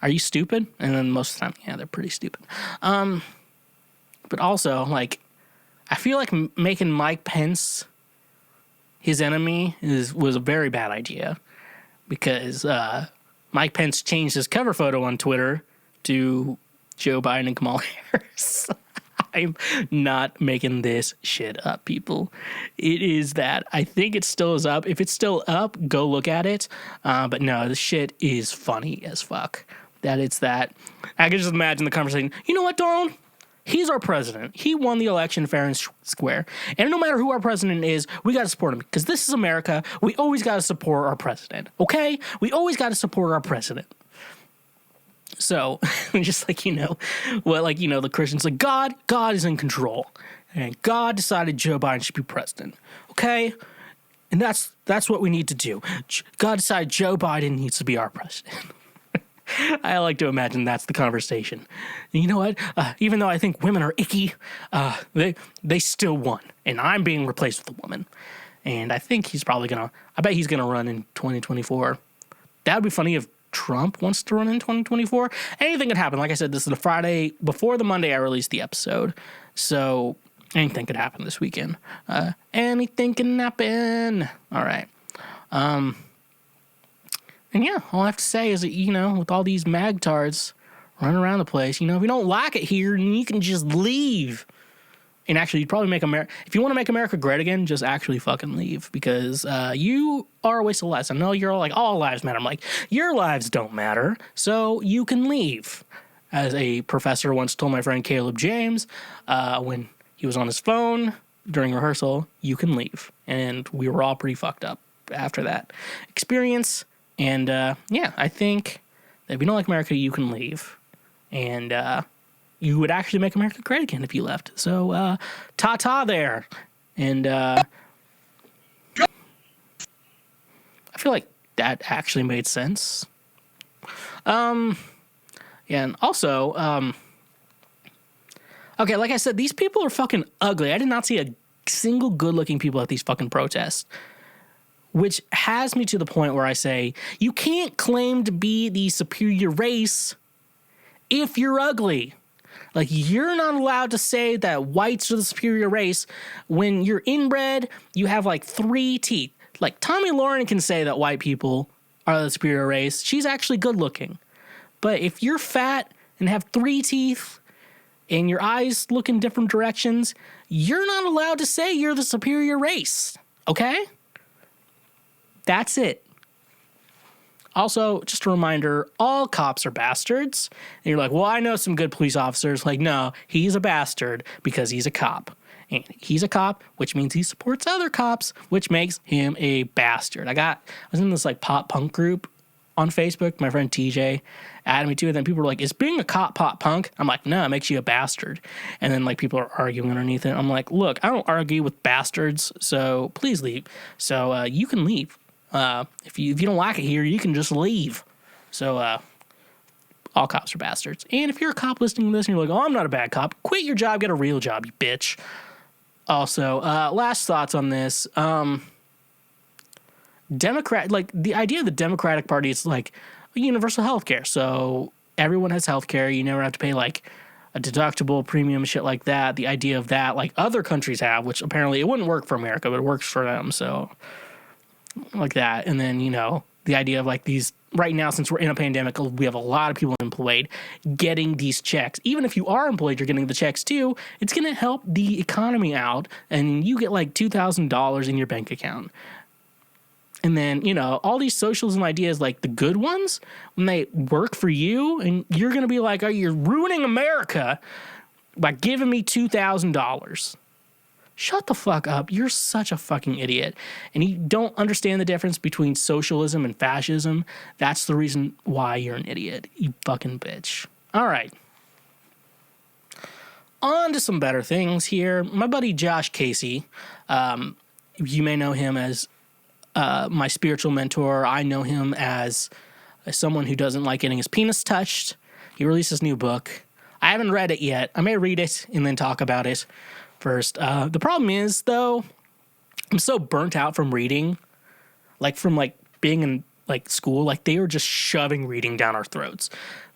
Are you stupid? And then most of the time, yeah, they're pretty stupid. But also, like, I feel like making Mike Pence his enemy was a very bad idea, because Mike Pence changed his cover photo on Twitter to Joe Biden and Kamala Harris. I'm not making this shit up, people. It is that. I think it still is up. If it's still up, go look at it. But no, the shit is funny as fuck. That it's that. I can just imagine the conversation. You know what, Donald? He's our president. He won the election fair and square. And no matter who our president is, we got to support him. Because this is America. We always got to support our president. Okay? We always got to support our president. So, just like, the Christians, like, God is in control. And God decided Joe Biden should be president. Okay? And that's what we need to do. God decided Joe Biden needs to be our president. I like to imagine that's the conversation. And you know what? Even though I think women are icky, they still won. And I'm being replaced with a woman. And I think he's probably I bet he's going to run in 2024. That would be funny if Trump wants to run in 2024. Anything could happen. Like I said, this is the Friday before the Monday I released the episode. So anything could happen this weekend. Anything can happen. All right. And yeah, all I have to say is that, with all these magtards running around the place, if you don't like it here, you can just leave. And actually, you'd probably if you want to make America great again, just actually fucking leave, because you are a waste of lives. I know you're all like, all lives matter. I'm like, your lives don't matter, so you can leave. As a professor once told my friend Caleb James, when he was on his phone during rehearsal, you can leave. And we were all pretty fucked up after that experience. And yeah, I think that if you don't like America, you can leave. And you would actually make America great again if you left. So, ta-ta there. And I feel like that actually made sense. Yeah, and also, okay, like I said, these people are fucking ugly. I did not see a single good-looking people at these fucking protests. Which has me to the point where I say, you can't claim to be the superior race if you're ugly. Like, you're not allowed to say that whites are the superior race when you're inbred, you have like 3 teeth. Like, Tommy Lauren can say that white people are the superior race. She's actually good looking. But if you're fat and have 3 teeth and your eyes look in different directions, you're not allowed to say you're the superior race. Okay? That's it. Also, just a reminder, all cops are bastards. And you're like, well, I know some good police officers. Like, no, he's a bastard because he's a cop. And he's a cop, which means he supports other cops, which makes him a bastard. I was in this like pop punk group on Facebook. My friend TJ added me to it. And then people were like, is being a cop pop punk? I'm like, no, it makes you a bastard. And then like people are arguing underneath it. I'm like, look, I don't argue with bastards, so please leave. So you can leave. If you don't like it here, you can just leave. So, all cops are bastards. And if you're a cop listening to this and you're like, oh, I'm not a bad cop, quit your job, get a real job, you bitch. Also, last thoughts on this. The idea of the Democratic Party is like universal health care. So everyone has health care. You never have to pay like a deductible premium, shit like that. The idea of that, like other countries have, which apparently it wouldn't work for America, but it works for them. So like that. And then, the idea of like these right now, since we're in a pandemic, we have a lot of people employed getting these checks. Even if you are employed, you're getting the checks too. It's going to help the economy out, and you get like $2,000 in your bank account. And then, all these socialism ideas, like the good ones, when they work for you, and you're going to be like, oh, you're ruining America by giving me $2,000. Shut the fuck up. You're such a fucking idiot. And you don't understand the difference between socialism and fascism. That's the reason why you're an idiot, you fucking bitch. All right. On to some better things here. My buddy Josh Casey, you may know him as my spiritual mentor. I know him as someone who doesn't like getting his penis touched. He released his new book. I haven't read it yet. I may read it and then talk about it first. The problem is, though, I'm so burnt out from reading, like from like being in like school. Like they were just shoving reading down our throats.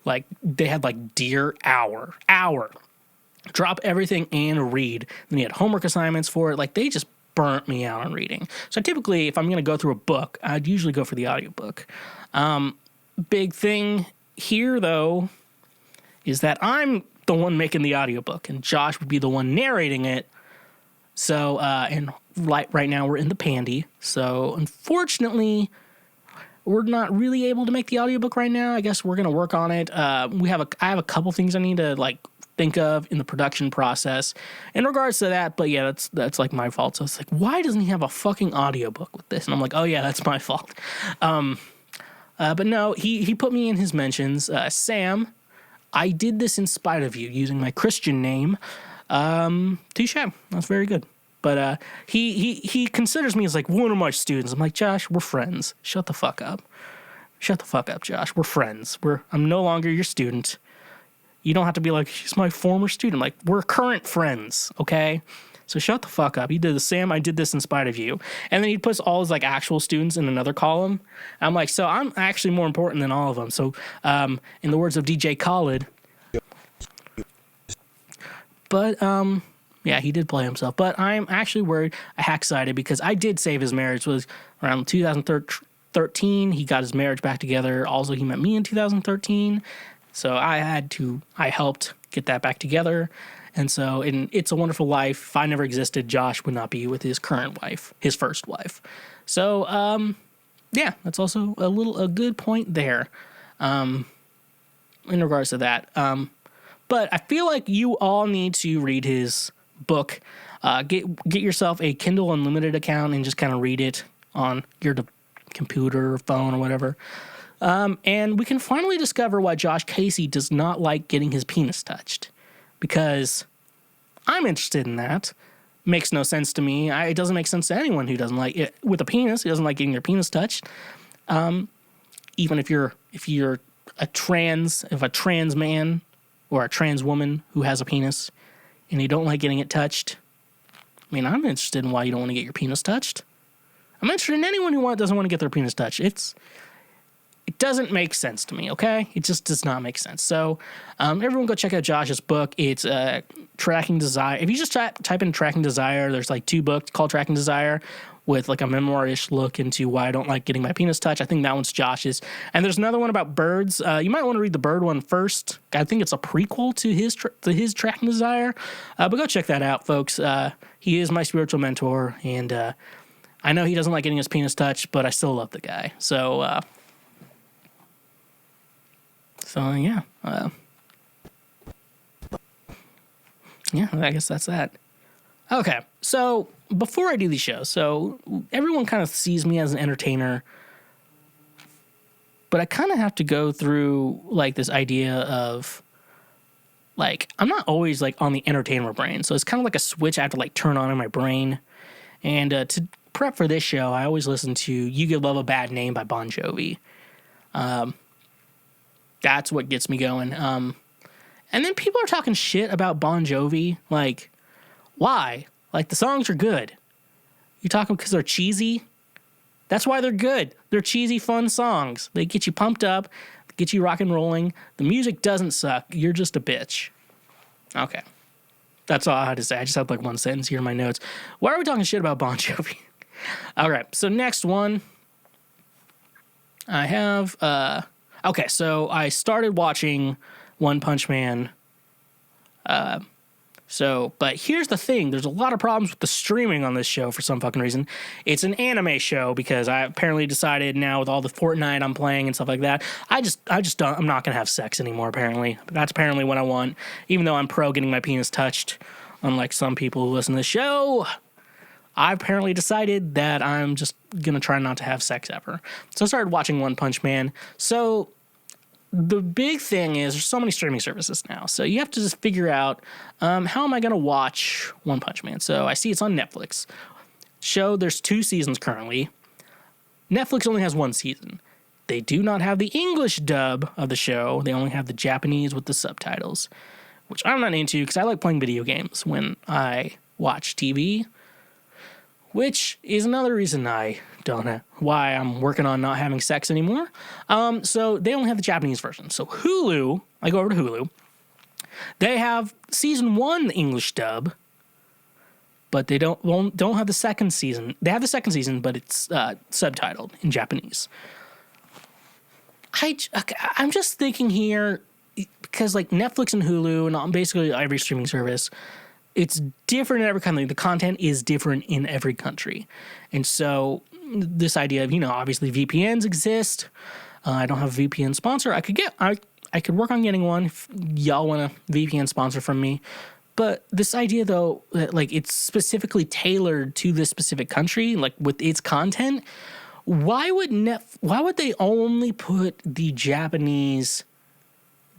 Like they had like Dear Hour, drop everything and read. Then you had homework assignments for it. Like they just burnt me out on reading. So typically, if I'm going to go through a book, I'd usually go for the audiobook. Big thing here, though, is that I'm the one making the audiobook, and Josh would be the one narrating it. So, and right now we're in the pandy. So, unfortunately, we're not really able to make the audiobook right now. I guess we're going to work on it. I have a couple things I need to like think of in the production process in regards to that. But yeah, that's like my fault. So it's like, why doesn't he have a fucking audiobook with this? And I'm like, oh yeah, that's my fault. But no, he put me in his mentions. Sam, I did this in spite of you using my Christian name. Touche. That's very good. But he considers me as like one of my students. I'm like, Josh, we're friends. Shut the fuck up. Shut the fuck up, Josh. We're friends. I'm no longer your student. You don't have to be like, he's my former student. Like, we're current friends, okay? So shut the fuck up. He did the Sam, I did this in spite of you. And then he puts all his like actual students in another column. I'm like, so I'm actually more important than all of them. So in the words of DJ Khaled, but yeah, he did play himself. But I'm actually worried, excited because I did save his marriage. It was around 2013. He got his marriage back together. Also, he met me in 2013. So I helped get that back together. And so in It's a Wonderful Life, if I never existed, Josh would not be with his current wife, his first wife. So, yeah, that's also a good point there in regards to that. But I feel like you all need to read his book. Get yourself a Kindle Unlimited account and just kind of read it on your computer or phone or whatever. And we can finally discover why Josh Casey does not like getting his penis touched. Because I'm interested in that. Makes no sense to me. It doesn't make sense to anyone who doesn't like it with a penis. Who doesn't like getting their penis touched. Even if you're a trans man or a trans woman who has a penis and you don't like getting it touched. I mean, I'm interested in why you don't want to get your penis touched. I'm interested in anyone who doesn't want to get their penis touched. It doesn't make sense to me, okay? It just does not make sense. So, everyone go check out Josh's book. It's Tracking Desire. If you just type in Tracking Desire, there's like 2 books called Tracking Desire with like a memoir-ish look into why I don't like getting my penis touched. I think that one's Josh's. And there's another one about birds. You might want to read the bird one first. I think it's a prequel to his Tracking Desire. But go check that out, folks. He is my spiritual mentor, and I know he doesn't like getting his penis touched, but I still love the guy. So yeah. Yeah, I guess that's that. Okay, so before I do these shows, so everyone kind of sees me as an entertainer, but I kind of have to go through like this idea of like, I'm not always like on the entertainer brain. So it's kind of like a switch I have to like turn on in my brain. And to prep for this show, I always listen to You Give Love a Bad Name by Bon Jovi. That's what gets me going. And then people are talking shit about Bon Jovi. Like, why? Like, the songs are good. You talking because they're cheesy? That's why they're good. They're cheesy, fun songs. They get you pumped up, get you rock and rolling. The music doesn't suck. You're just a bitch. Okay. That's all I had to say. I just have like one sentence here in my notes. Why are we talking shit about Bon Jovi? All right. So next one. I have... Okay, so I started watching One Punch Man. But here's the thing. There's a lot of problems with the streaming on this show for some fucking reason. It's an anime show because I apparently decided now with all the Fortnite I'm playing and stuff like that, I'm not going to have sex anymore, apparently. That's apparently what I want. Even though I'm pro getting my penis touched, unlike some people who listen to the show, I apparently decided that I'm just going to try not to have sex ever. So I started watching One Punch Man. So the big thing is there's so many streaming services now. So you have to just figure out how am I going to watch One Punch Man? So I see it's on Netflix. There's 2 seasons currently. Netflix only has 1 season. they do not have the English dub of the show. They only have the Japanese with the subtitles, which I'm not into because I like playing video games when I watch TV, which is another reason I don't know why I'm working on not having sex anymore. So they only have the Japanese version. So Hulu, I go over to Hulu. They have season 1 English dub, but they don't have the second season. They have the second season, but it's subtitled in Japanese. I'm just thinking here, because like Netflix and Hulu and basically every streaming service, it's different in every country. The content is different in every country. And so this idea of, obviously VPNs exist. I don't have a VPN sponsor. I could work on getting one if y'all want a VPN sponsor from me. But this idea, though, that like it's specifically tailored to this specific country, like with its content, why would they only put the Japanese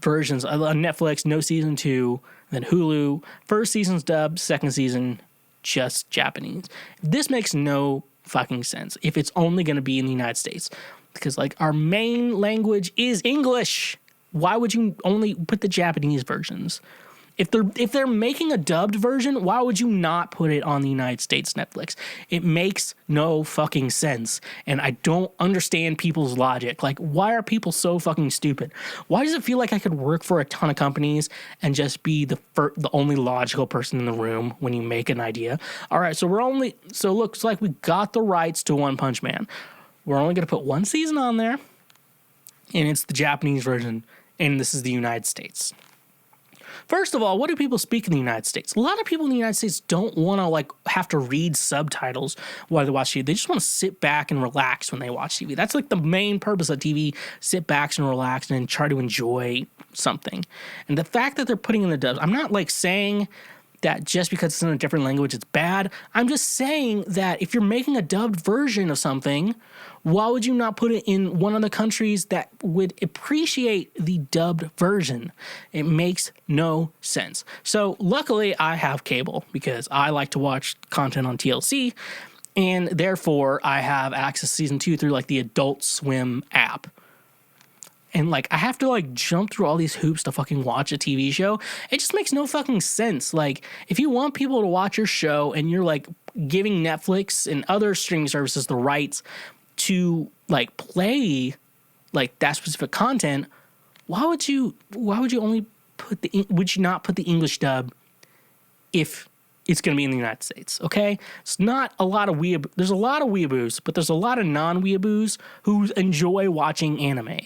versions on Netflix, no season 2, then Hulu, first season's dubbed, second season just Japanese? This makes no fucking sense if it's only going to be in the United States, because like our main language is English. Why would you only put the Japanese versions? If they're making a dubbed version, why would you not put it on the United States Netflix? It makes no fucking sense, and I don't understand people's logic. Like, why are people so fucking stupid? Why does it feel like I could work for a ton of companies and just be the only logical person in the room when you make an idea? All right, so it looks like we got the rights to One Punch Man. We're only going to put one season on there, and it's the Japanese version, and this is the United States. First of all, what do people speak in the United States? A lot of people in the United States don't want to like have to read subtitles while they watch TV. They just want to sit back and relax when they watch TV. That's like the main purpose of TV: sit back and relax and try to enjoy something. And the fact that they're putting in the dubs, I'm not like saying that just because it's in a different language it's bad. I'm just saying that if you're making a dubbed version of something, why would you not put it in one of the countries that would appreciate the dubbed version? It makes no sense. So luckily I have cable because I like to watch content on TLC, and therefore I have access to season 2 through like the Adult Swim app. And like I have to like jump through all these hoops to fucking watch a TV show. It just makes no fucking sense. Like if you want people to watch your show and you're like giving Netflix and other streaming services the rights to like play like that specific content, why would you only would you not put the English dub if it's going to be in the United States? Okay, it's not a lot of there's a lot of weeaboos, but there's a lot of non-weeaboos who enjoy watching anime.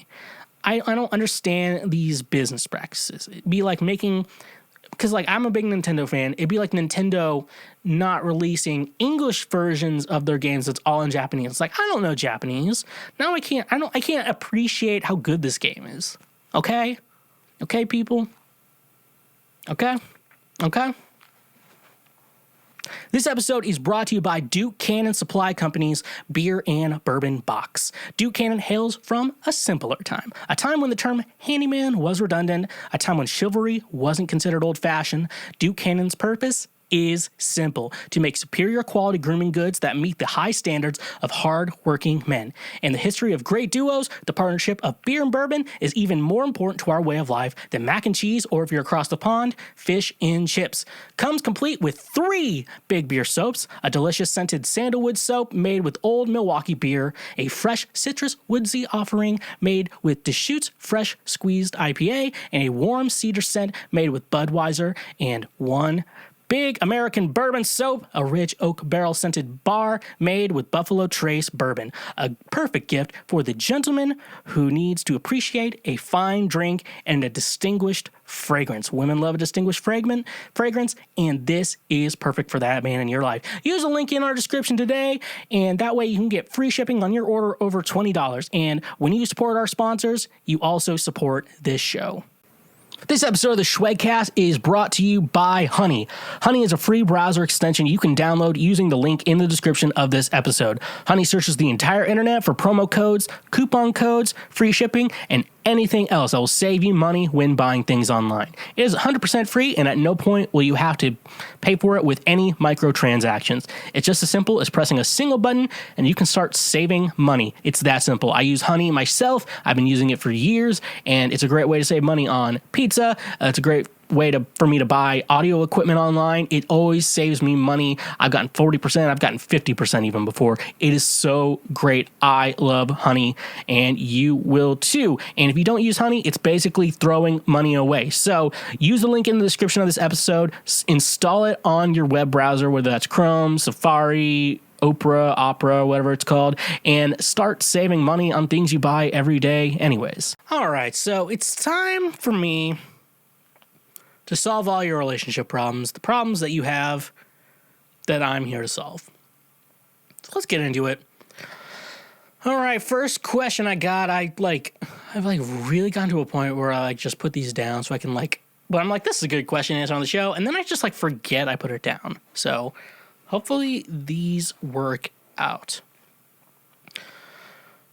I don't understand these business practices. It'd be like because like I'm a big Nintendo fan, it'd be like Nintendo not releasing English versions of their games that's all in Japanese. It's like, I don't know Japanese. Now I can't appreciate how good this game is. Okay? Okay, people? Okay? This episode is brought to you by Duke Cannon Supply Company's Beer and Bourbon Box. Duke Cannon hails from a simpler time, a time when the term handyman was redundant, a time when chivalry wasn't considered old-fashioned. Duke Cannon's purpose is simple: to make superior quality grooming goods that meet the high standards of hard-working men. In the history of great duos, the partnership of beer and bourbon is even more important to our way of life than mac and cheese, or if you're across the pond, fish and chips. Comes complete with 3 big beer soaps, a delicious scented sandalwood soap made with Old Milwaukee beer, a fresh citrus woodsy offering made with Deschutes Fresh Squeezed IPA, and a warm cedar scent made with Budweiser, and 1 big American bourbon soap, a rich oak barrel scented bar made with Buffalo Trace bourbon. A perfect gift for the gentleman who needs to appreciate a fine drink and a distinguished fragrance. Women love a distinguished fragrance, and this is perfect for that man in your life. Use a link in our description today, and that way you can get free shipping on your order over $20. And when you support our sponsors, you also support this show. This episode of the Schwegcast is brought to you by Honey. Honey is a free browser extension you can download using the link in the description of this episode. Honey searches the entire internet for promo codes, coupon codes, free shipping, and anything else that will save you money when buying things online. It is 100% free, and at no point will you have to pay for it with any microtransactions. It's just as simple as pressing a single button, and you can start saving money. It's that simple. I use Honey myself. I've been using it for years, and it's a great way to save money on pizza. It's a great way for me to buy audio equipment online. It always saves me money. I've gotten 40%. I've gotten 50% even before. It is so great. I love Honey, and you will too. And if you don't use Honey, it's basically throwing money away. So use the link in the description of this episode. Install it on your web browser, whether that's Chrome, Safari, Opera, whatever it's called, and start saving money on things you buy every day anyways. All right, so it's time for me to solve all your relationship problems, the problems that you have that I'm here to solve. So let's get into it. All right, first question I got, I've really gotten to a point where I just put these down so I can but I'm like, this is a good question to answer on the show, and then I just forget I put it down. So hopefully these work out.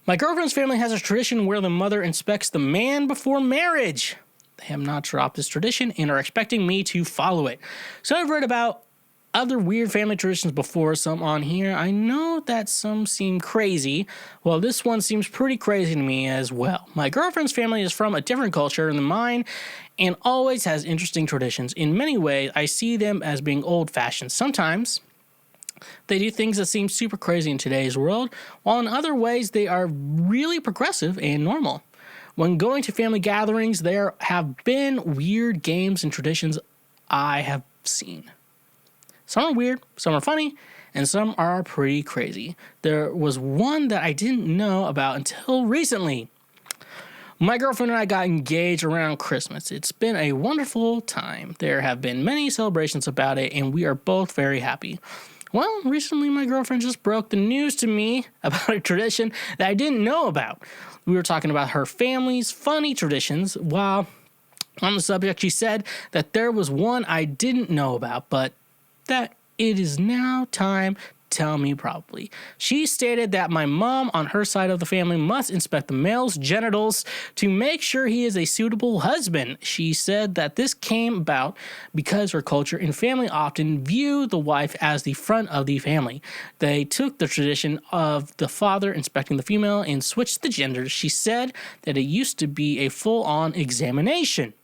My girlfriend's family has a tradition where the mother inspects the man before marriage. They have not dropped this tradition and are expecting me to follow it. So I've read about other weird family traditions before, some on here. I know that some seem crazy. Well, this one seems pretty crazy to me as well. My girlfriend's family is from a different culture than mine and always has interesting traditions. In many ways, I see them as being old-fashioned. Sometimes they do things that seem super crazy in today's world, while in other ways they are really progressive and normal. When going to family gatherings, there have been weird games and traditions I have seen. Some are weird, some are funny, and some are pretty crazy. There was one that I didn't know about until recently. My girlfriend and I got engaged around Christmas. It's been a wonderful time. There have been many celebrations about it, and we are both very happy. Well, recently my girlfriend just broke the news to me about a tradition that I didn't know about. We were talking about her family's funny traditions. While on the subject, she said that there was one I didn't know about, but that it is now time to tell me probably. She stated that my mom on her side of the family must inspect the male's genitals to make sure he is a suitable husband. She said that this came about because her culture and family often view the wife as the front of the family. They took the tradition of the father inspecting the female and switched the genders. She said that it used to be a full-on examination.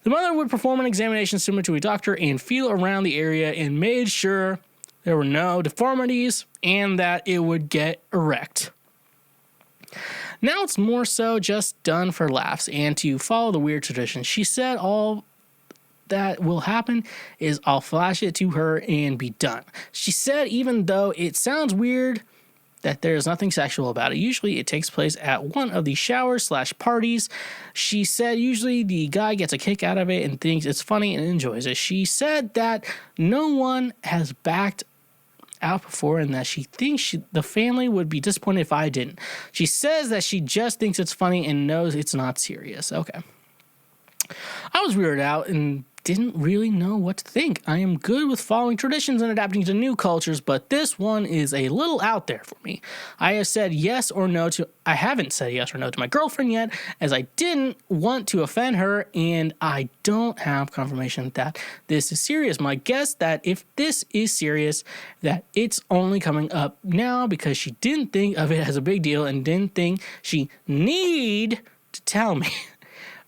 The mother would perform an examination similar to a doctor and feel around the area and made sure there were no deformities and that it would get erect. Now it's more so just done for laughs and to follow the weird tradition. She said all that will happen is I'll flash it to her and be done. She said even though it sounds weird, that there's nothing sexual about it. Usually it takes place at one of the showers/parties. She said usually the guy gets a kick out of it and thinks it's funny and enjoys it. She said that no one has backed out before and that she thinks the family would be disappointed if I didn't. She says that she just thinks it's funny and knows it's not serious. Okay. I was weirded out and didn't really know what to think. I am good with following traditions and adapting to new cultures, but this one is a little out there for me. I haven't said yes or no to my girlfriend yet, as I didn't want to offend her, and I don't have confirmation that this is serious. My guess that if this is serious, that it's only coming up now because she didn't think of it as a big deal and didn't think she need to tell me.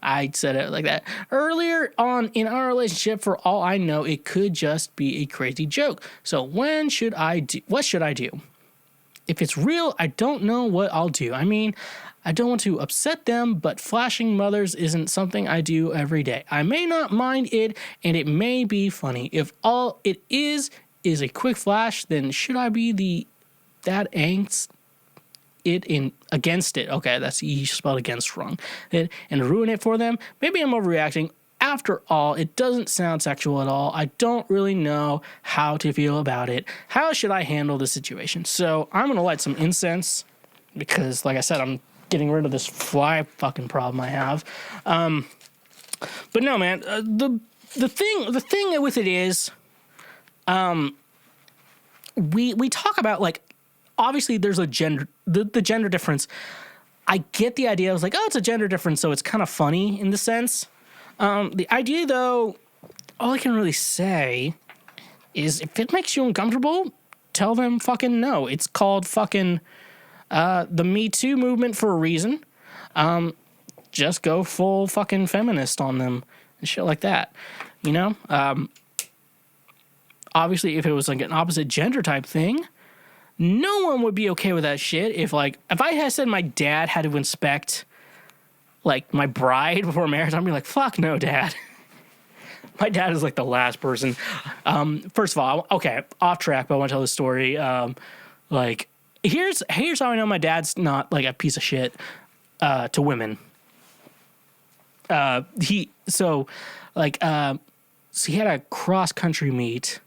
I said it like that. Earlier on in our relationship, for all I know, it could just be a crazy joke. So what should I do? If it's real, I don't know what I'll do. I mean, I don't want to upset them, but flashing mothers isn't something I do every day. I may not mind it, and it may be funny. If all it is a quick flash, then should I be that angst? Against it. Okay, that's you spelled against wrong. And ruin it for them. Maybe I'm overreacting. After all, it doesn't sound sexual at all. I don't really know how to feel about it. How should I handle the situation? So I'm gonna light some incense because, like I said, I'm getting rid of this fly fucking problem I have. But no, man. The thing with it is, we talk about like. Obviously, there's a gender, the gender difference. I get the idea. I was like, oh, it's a gender difference, so it's kind of funny in the sense. The idea, though, all I can really say is if it makes you uncomfortable, tell them fucking no. It's called fucking the Me Too movement for a reason. Just go full fucking feminist on them and shit like that. You know? Obviously, if it was like an opposite gender type thing, no one would be okay with that shit. If I had said my dad had to inspect like my bride before marriage, I'd be like, fuck no, Dad. My dad is like the last person. First of all, okay, off track, but I want to tell this story. Like, here's how I know my dad's not like a piece of shit to women. So he had a cross country meet.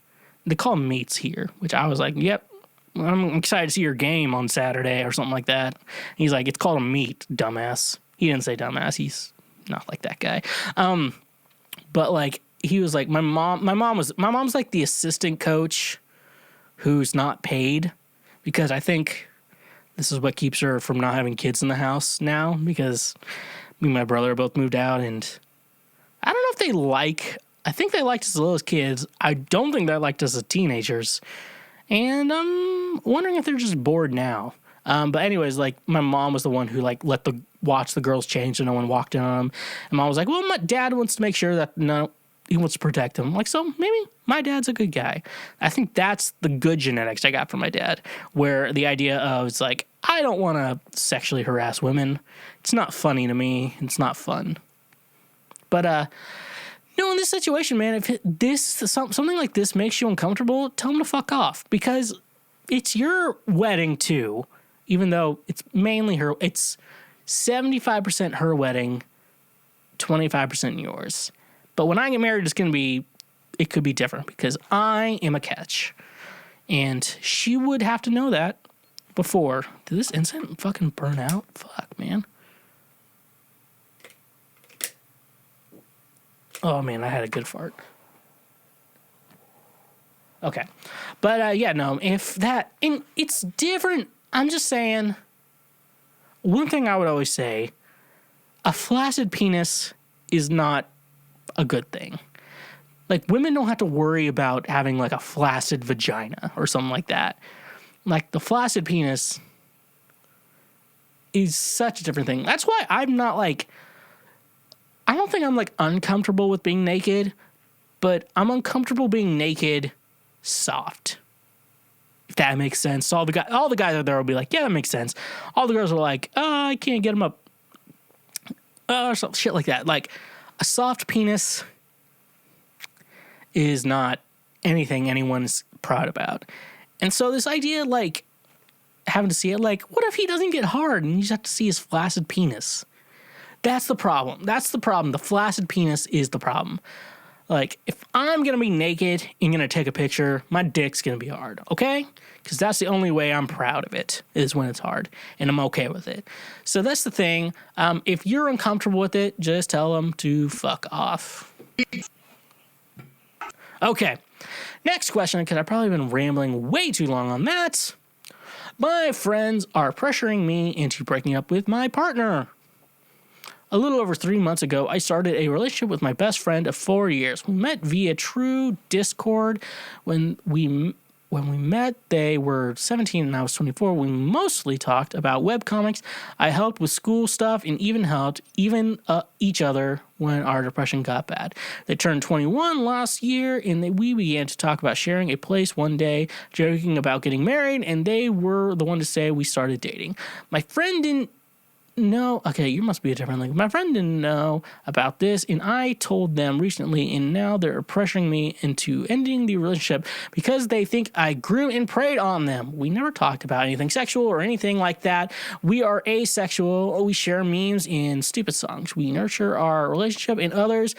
They call them meets here, which I was like, yep, I'm excited to see your game on Saturday or something like that. And he's like, it's called a meet, dumbass. He didn't say dumbass. He's not like that guy. But like, he was like, my mom's like the assistant coach who's not paid, because I think this is what keeps her from not having kids in the house now, because me and my brother both moved out, and I don't know if I think they liked us as little as kids. I don't think they liked us as teenagers. And I'm wondering if they're just bored now. But anyways, like, my mom was the one who like watch the girls change so no one walked in on them. And mom was like, well, my dad wants to make sure that he wants to protect them. Like, so maybe my dad's a good guy. I think that's the good genetics I got from my dad, where the idea of it's like, I don't want to sexually harass women. It's not funny to me. It's not fun. But, in this situation, man, if something like this makes you uncomfortable, tell them to fuck off, because it's your wedding too, even though it's mainly it's 75% her wedding, 25% yours. But when I get married, it could be different, because I am a catch. And she would have to know that before. Did this incense fucking burn out? Fuck, man. Oh, man, I had a good fart. Okay. But, it's different. I'm just saying, one thing I would always say, a flaccid penis is not a good thing. Like, women don't have to worry about having, like, a flaccid vagina or something like that. Like, the flaccid penis is such a different thing. That's why I'm not, like, I don't think I'm, like, uncomfortable with being naked, but I'm uncomfortable being naked soft. If that makes sense. So all the guys out there will be like, yeah, that makes sense. All the girls are like, oh, I can't get them up. Or some shit like that. Like, a soft penis is not anything anyone's proud about. And so this idea, like, having to see it, like, what if he doesn't get hard and you just have to see his flaccid penis? That's the problem. The flaccid penis is the problem. Like, if I'm going to be naked and going to take a picture, my dick's going to be hard, okay? Because that's the only way I'm proud of it, is when it's hard, and I'm okay with it. So that's the thing. If you're uncomfortable with it, just tell them to fuck off. Okay, next question, because I've probably been rambling way too long on that. My friends are pressuring me into breaking up with my partner. A little over 3 months ago, I started a relationship with my best friend of 4 years. We met via true Discord. When we met, they were 17 and I was 24. We mostly talked about webcomics. I helped with school stuff and even helped each other when our depression got bad. They turned 21 last year, and we began to talk about sharing a place one day, joking about getting married, and they were the one to say we started dating. My friend didn't know. Okay, you must be a different link. My friend didn't know about this, and I told them recently, and now they're pressuring me into ending the relationship because they think I grew and preyed on them. We never talked about anything sexual or anything like that. We are asexual. We share memes and stupid songs. We nurture our relationship and others.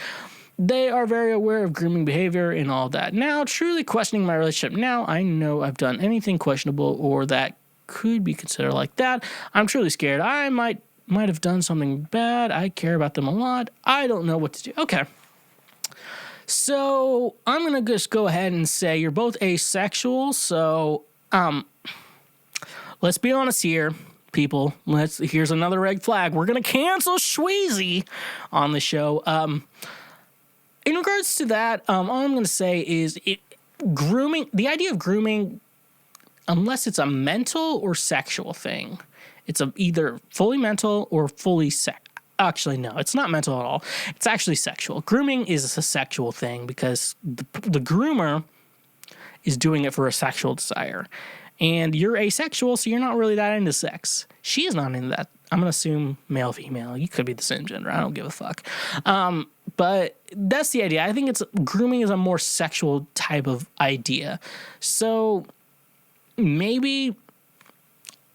They are very aware of grooming behavior and all that. Now, truly questioning my relationship now, I know I've done anything questionable or that could be considered like that. I'm truly scared. I might have done something bad. I care about them a lot. I don't know what to do. Okay. So I'm going to just go ahead and say you're both asexual. So let's be honest here. people, here's another red flag. We're gonna cancel Schweezy on the show. In regards to that, all I'm gonna say is grooming. The idea of grooming, unless it's a mental or sexual thing, it's either fully mental or fully Actually, no, it's not mental at all. It's actually sexual. Grooming is a sexual thing because the groomer is doing it for a sexual desire. And you're asexual, so you're not really that into sex. She is not into that. I'm going to assume male, female. You could be the same gender. I don't give a fuck. But that's the idea. I think grooming is a more sexual type of idea. So maybe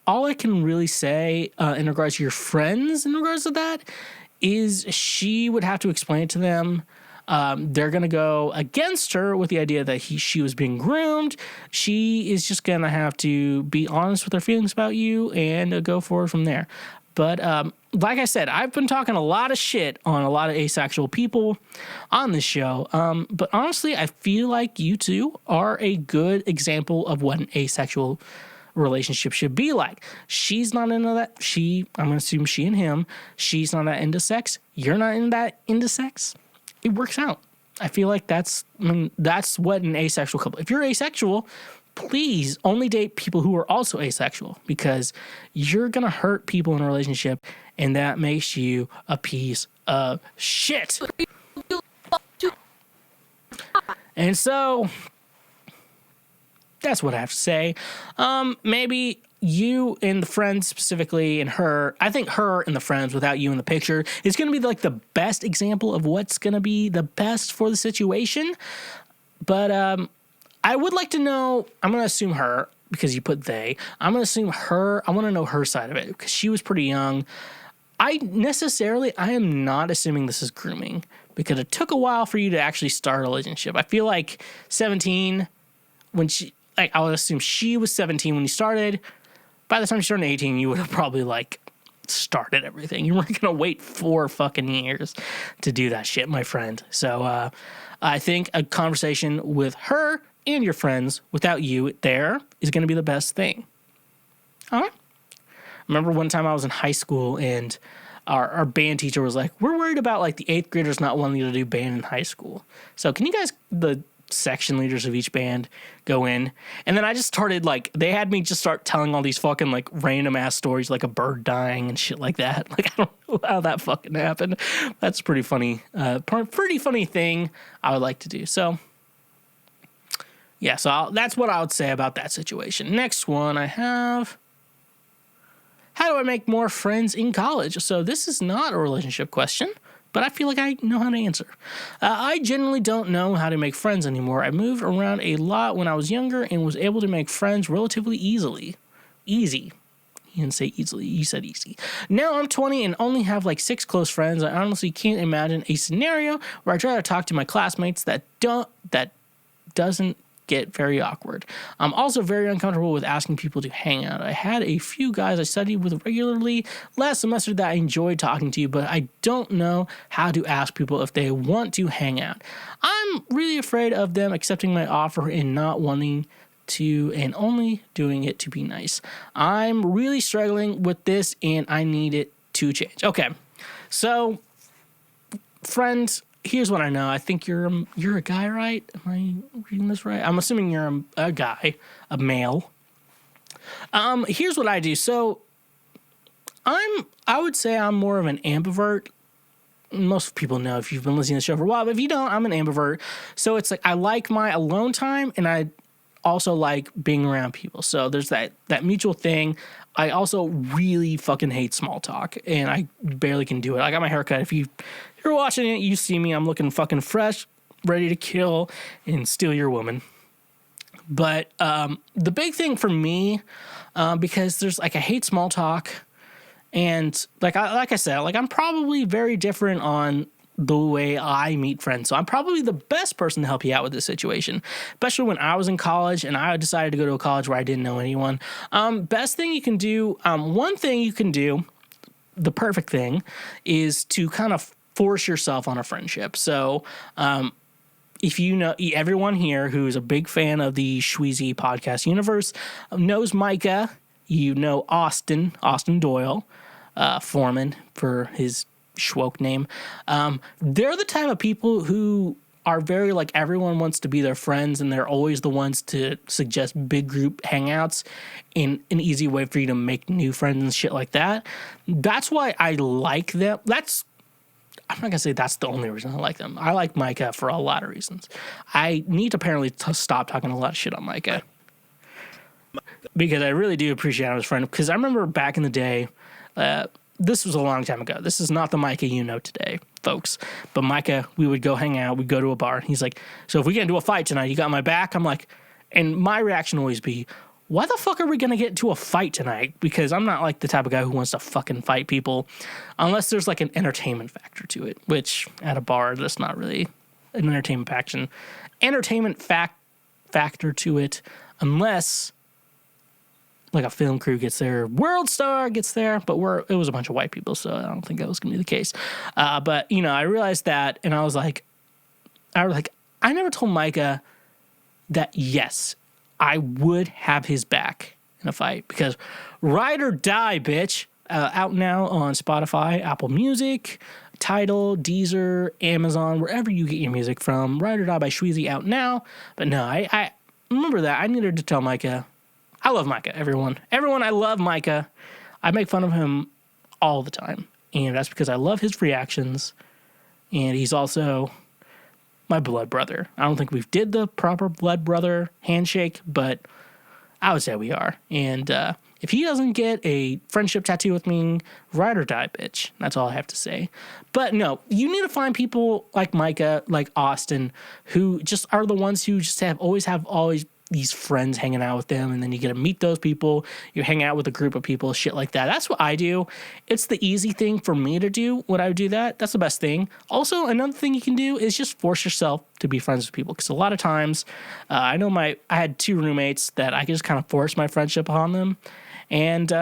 all I can really say in regards to your friends, in regards to that, is she would have to explain it to them. They're going to go against her with the idea that she was being groomed. She is just going to have to be honest with her feelings about you and go forward from there. But like I said, I've been talking a lot of shit on a lot of asexual people on this show. But honestly, I feel like you two are a good example of what an asexual relationship should be like. She's not into that. I'm going to assume she and him, she's not that into sex. You're not into sex. It works out. I feel like that's what an asexual couple. If you're asexual, please only date people who are also asexual, because you're going to hurt people in a relationship, and that makes you a piece of shit. And so that's what I have to say. Maybe you and the friends specifically, and her, I think her and the friends without you in the picture is going to be like the best example of what's going to be the best for the situation. But I would like to know, I'm going to assume her because you put they. I'm going to assume her. I want to know her side of it because she was pretty young. I am not assuming this is grooming because it took a while for you to actually start a relationship. I feel like 17, I would assume she was 17 when you started. By the time you started 18, you would have probably started everything. You weren't going to wait 4 fucking years to do that shit, my friend. So I think a conversation with her and your friends without you there is going to be the best thing. All right. Remember one time I was in high school and our band teacher was like, we're worried about the 8th graders not wanting to do band in high school. So can you guys, the section leaders of each band, go in? And then I just started they had me just start telling all these fucking random ass stories, like a bird dying and shit like that. I don't know how that fucking happened. That's pretty funny. Pretty funny thing I would like to do. So yeah, so that's what I would say about that situation. Next one I have: how do I make more friends in college? So this is not a relationship question, but I feel like I know how to answer. I generally don't know how to make friends anymore. I moved around a lot when I was younger and was able to make friends relatively easily. Easy. You didn't say easily, you said easy. Now I'm 20 and only have 6 close friends. I honestly can't imagine a scenario where I try to talk to my classmates that doesn't get very awkward. I'm also very uncomfortable with asking people to hang out. I had a few guys I studied with regularly last semester that I enjoyed talking to, but I don't know how to ask people if they want to hang out. I'm really afraid of them accepting my offer and not wanting to, and only doing it to be nice. I'm really struggling with this and I need it to change. Okay, so friends, here's what I know. I think you're a guy, right? Am I reading this right? I'm assuming you're a guy, a male. Here's what I do. So I would say I'm more of an ambivert. Most people know if you've been listening to the show for a while, but if you don't, I'm an ambivert. So it's I like my alone time and I also like being around people. So there's that mutual thing. I also really fucking hate small talk and I barely can do it. I got my haircut. If you're watching it, you see me, I'm looking fucking fresh, ready to kill and steal your woman. But the big thing for me, because there's I hate small talk, and like I said, I'm probably very different on the way I meet friends. So I'm probably the best person to help you out with this situation, especially when I was in college and I decided to go to a college where I didn't know anyone. Best thing you can do, one thing you can do, the perfect thing, is to kind of force yourself on a friendship. So if you know, everyone here who's a big fan of the Schweezy podcast universe knows Micah. You know Austin Doyle, Foreman for his schwoke name. They're the type of people who are very like everyone wants to be their friends, and they're always the ones to suggest big group hangouts in an easy way for you to make new friends and shit like that. That's why I like them. I'm not gonna say that's the only reason I like them. I like Micah for a lot of reasons. I need to apparently stop talking a lot of shit on Micah because I really do appreciate him as a friend. Because I remember back in the day, this was a long time ago. This is not the Micah you know today, folks. But Micah, we would go hang out. We'd go to a bar. And he's like, so if we get into a fight tonight, you got my back? I'm like, and my reaction would always be, why the fuck are we going to get into a fight tonight? Because I'm not like the type of guy who wants to fucking fight people unless there's like an entertainment factor to it, which at a bar, that's not really an entertainment factor to it unless like a film crew gets there, World Star gets there, but it was a bunch of white people, so I don't think that was going to be the case. But, you know, I realized that, and I was like, I never told Micah that, yes, I would have his back in a fight, because Ride or Die, bitch, out now on Spotify, Apple Music, Tidal, Deezer, Amazon, wherever you get your music from. Ride or Die by Schweezy out now. But no, I remember that. I needed to tell Micah. I love Micah, everyone. Everyone, I love Micah. I make fun of him all the time. And that's because I love his reactions. And he's also my blood brother. I don't think we've did the proper blood brother handshake, but I would say we are. And if he doesn't get a friendship tattoo with me, ride or die, bitch. That's all I have to say. But no, you need to find people like Micah, like Austin, who just are the ones who just always these friends hanging out with them, and then you get to meet those people. You hang out with a group of people, shit like that. That's what I do. It's the easy thing for me to do when I do that. That's the best thing. Also, another thing you can do is just force yourself to be friends with people, because a lot of times, I know I had 2 roommates that I could just kind of force my friendship on them, and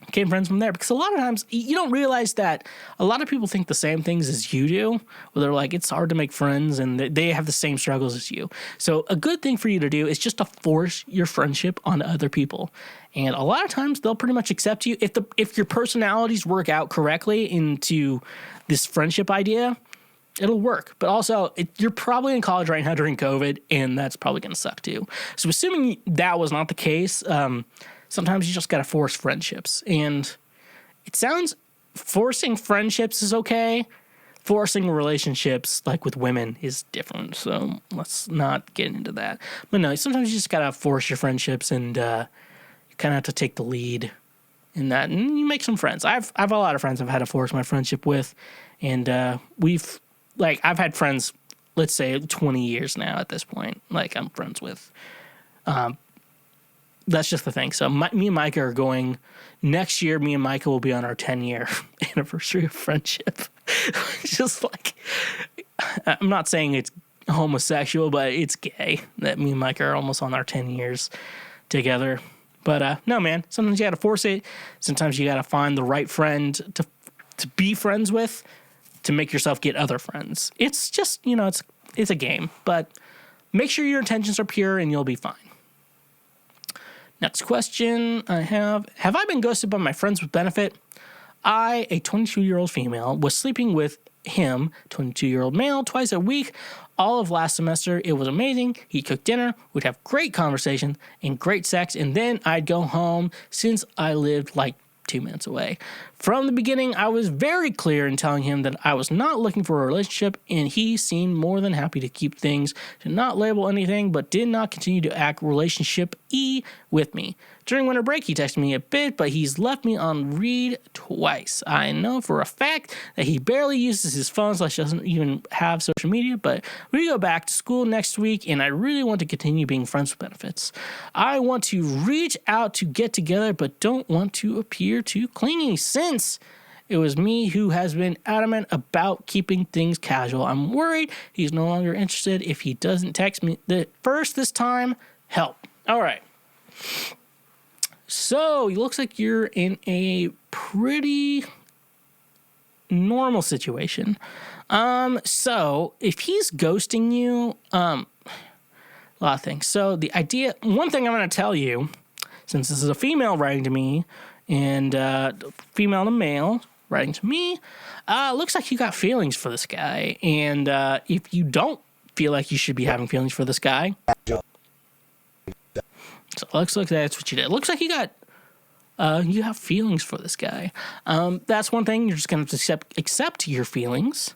became friends from there. Because a lot of times you don't realize that a lot of people think the same things as you do, where they're like, it's hard to make friends, and they have the same struggles as you. So a good thing for you to do is just to force your friendship on other people. And a lot of times they'll pretty much accept you if your personalities work out correctly into this friendship idea. It'll work. But also, you're probably in college right now during COVID, and that's probably going to suck too. So assuming that was not the case, sometimes you just got to force friendships. And it sounds forcing friendships is okay. Forcing relationships, like with women, is different. So let's not get into that. But no, sometimes you just got to force your friendships, and you kind of have to take the lead in that. And you make some friends. I've a lot of friends I've had to force my friendship with. And I've had friends, let's say 20 years now at this point. Like, I'm friends with. That's just the thing. So me and Micah are going next year. Me and Micah will be on our 10-year anniversary of friendship. It's just like, I'm not saying it's homosexual, but it's gay that me and Micah are almost on our 10 years together. But no, man, sometimes you got to force it. Sometimes you got to find the right friend to be friends with to make yourself get other friends. It's just, it's a game, but make sure your intentions are pure and you'll be fine. Next question I have I been ghosted by my friends with benefit? I, a 22-year-old female, was sleeping with him, 22-year-old male, twice a week, all of last semester. It was amazing. He cooked dinner, we'd have great conversation and great sex, and then I'd go home since I lived like 2 minutes away. From the beginning, I was very clear in telling him that I was not looking for a relationship, and he seemed more than happy to keep things, to not label anything, but did not continue to act relationship-y with me. During winter break, he texted me a bit, but he's left me on read twice. I know for a fact that he barely uses his phone, / doesn't even have social media, but we go back to school next week, and I really want to continue being friends with benefits. I want to reach out to get together, but don't want to appear too clingy, since it was me who has been adamant about keeping things casual. I'm worried he's no longer interested if he doesn't text me first this time. Help. All right. So, it looks like you're in a pretty normal situation. So, if he's ghosting you, a lot of things. So, one thing I'm going to tell you, since this is a female writing to me, and female to male writing to me, looks like you got feelings for this guy. And if you don't feel like you should be having feelings for this guy, so it looks like that's what you did. It looks like you got you have feelings for this guy. That's one thing. You're just gonna have to accept your feelings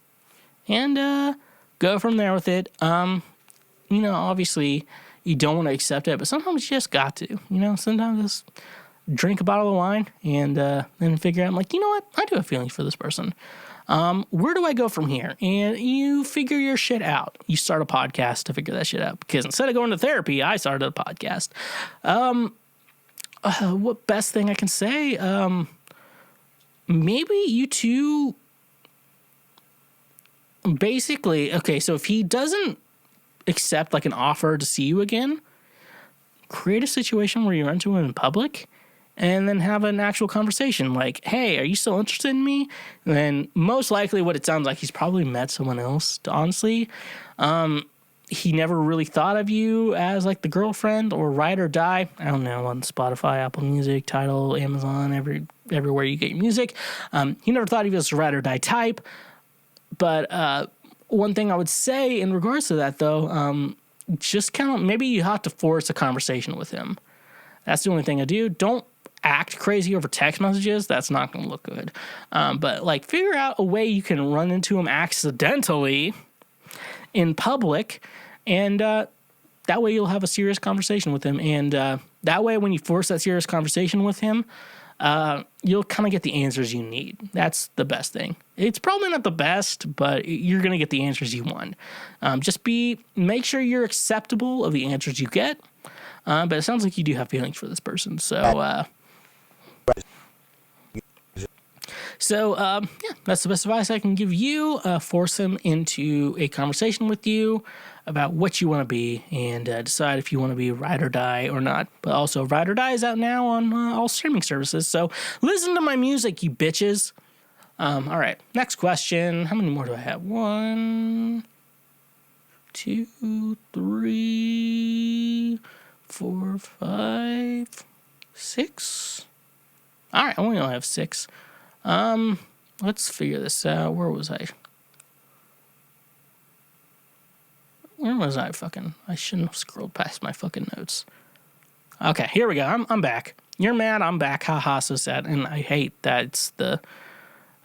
and go from there with it. Obviously you don't want to accept it, but sometimes you just got to. Sometimes just drink a bottle of wine and then figure out, I'm like, you know what? I do have feelings for this person. Where do I go from here? And you figure your shit out. You start a podcast to figure that shit out. Because instead of going to therapy, I started a podcast. What best thing I can say? Maybe you two basically, okay, so if he doesn't accept like an offer to see you again, create a situation where you run into him in public and then have an actual conversation like, hey, are you still interested in me? And then most likely what it sounds like, he's probably met someone else, honestly. He never really thought of you as like the girlfriend or ride or die. I don't know, on Spotify, Apple Music, Tidal, Amazon, everywhere you get your music. He never thought of you as a ride or die type. But one thing I would say in regards to that, though, just kind of maybe you have to force a conversation with him. That's the only thing I do. Don't act crazy over text messages. That's not going to look good. But like figure out a way you can run into him accidentally in public, and that way you'll have a serious conversation with him. And that way when you force that serious conversation with him, you'll kind of get the answers you need. That's the best thing. It's probably not the best, but you're going to get the answers you want. Make sure you're acceptable of the answers you get. But it sounds like you do have feelings for this person. So, that's the best advice I can give you. Force him into a conversation with you about what you want to be and decide if you want to be ride or die or not. But also, Ride or Die is out now on all streaming services. So listen to my music, you bitches. All right, next question. How many more do I have? 1, 2, 3, 4, 5, 6. All right, I only have 6. Let's figure this out. Where was I? I shouldn't have scrolled past my fucking notes. Okay, here we go. I'm back. You're mad, I'm back. Haha, so sad. And I hate that it's the,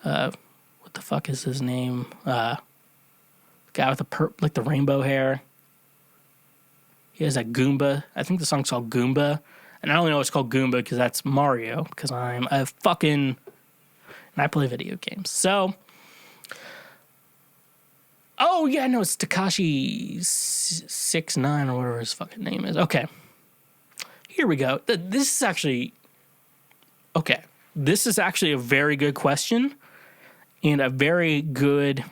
what the fuck is his name? Guy with the rainbow hair. He has that Goomba. I think the song's called Goomba. And I only know it's called Goomba because that's Mario. Because I'm a fucking... And I play video games. So... Oh, yeah, no, it's Tekashi 69 or whatever his fucking name is. Okay. Here we go. This is actually... Okay. This is actually a very good question. And a very good,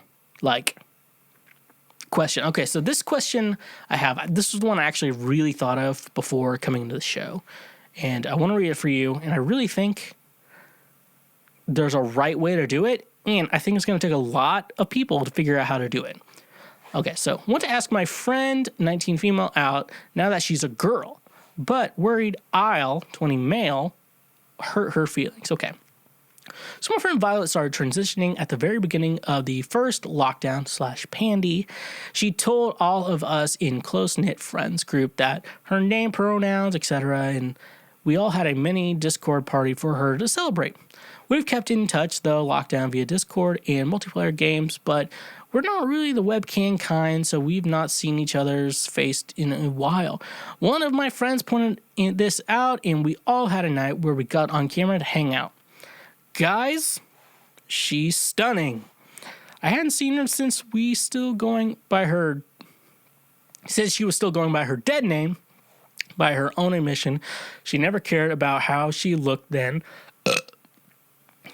question. Okay, so this question I have, this was the one I actually really thought of before coming into the show. And I want to read it for you. And I really think there's a right way to do it. And I think it's going to take a lot of people to figure out how to do it. Okay, so I want to ask my friend, 19 female, out now that she's a girl, but worried I'll, 20 male, hurt her feelings. Okay. So my friend Violet started transitioning at the very beginning of the first lockdown/pandy. She told all of us in close-knit friends group that her name, pronouns, etc., and we all had a mini Discord party for her to celebrate. We've kept in touch, though, lockdown via Discord and multiplayer games, but we're not really the webcam kind, so we've not seen each other's face in a while. One of my friends pointed this out, and we all had a night where we got on camera to hang out. Guys, she's stunning. I hadn't seen her since she was still going by her dead name, by her own admission. She never cared about how she looked then.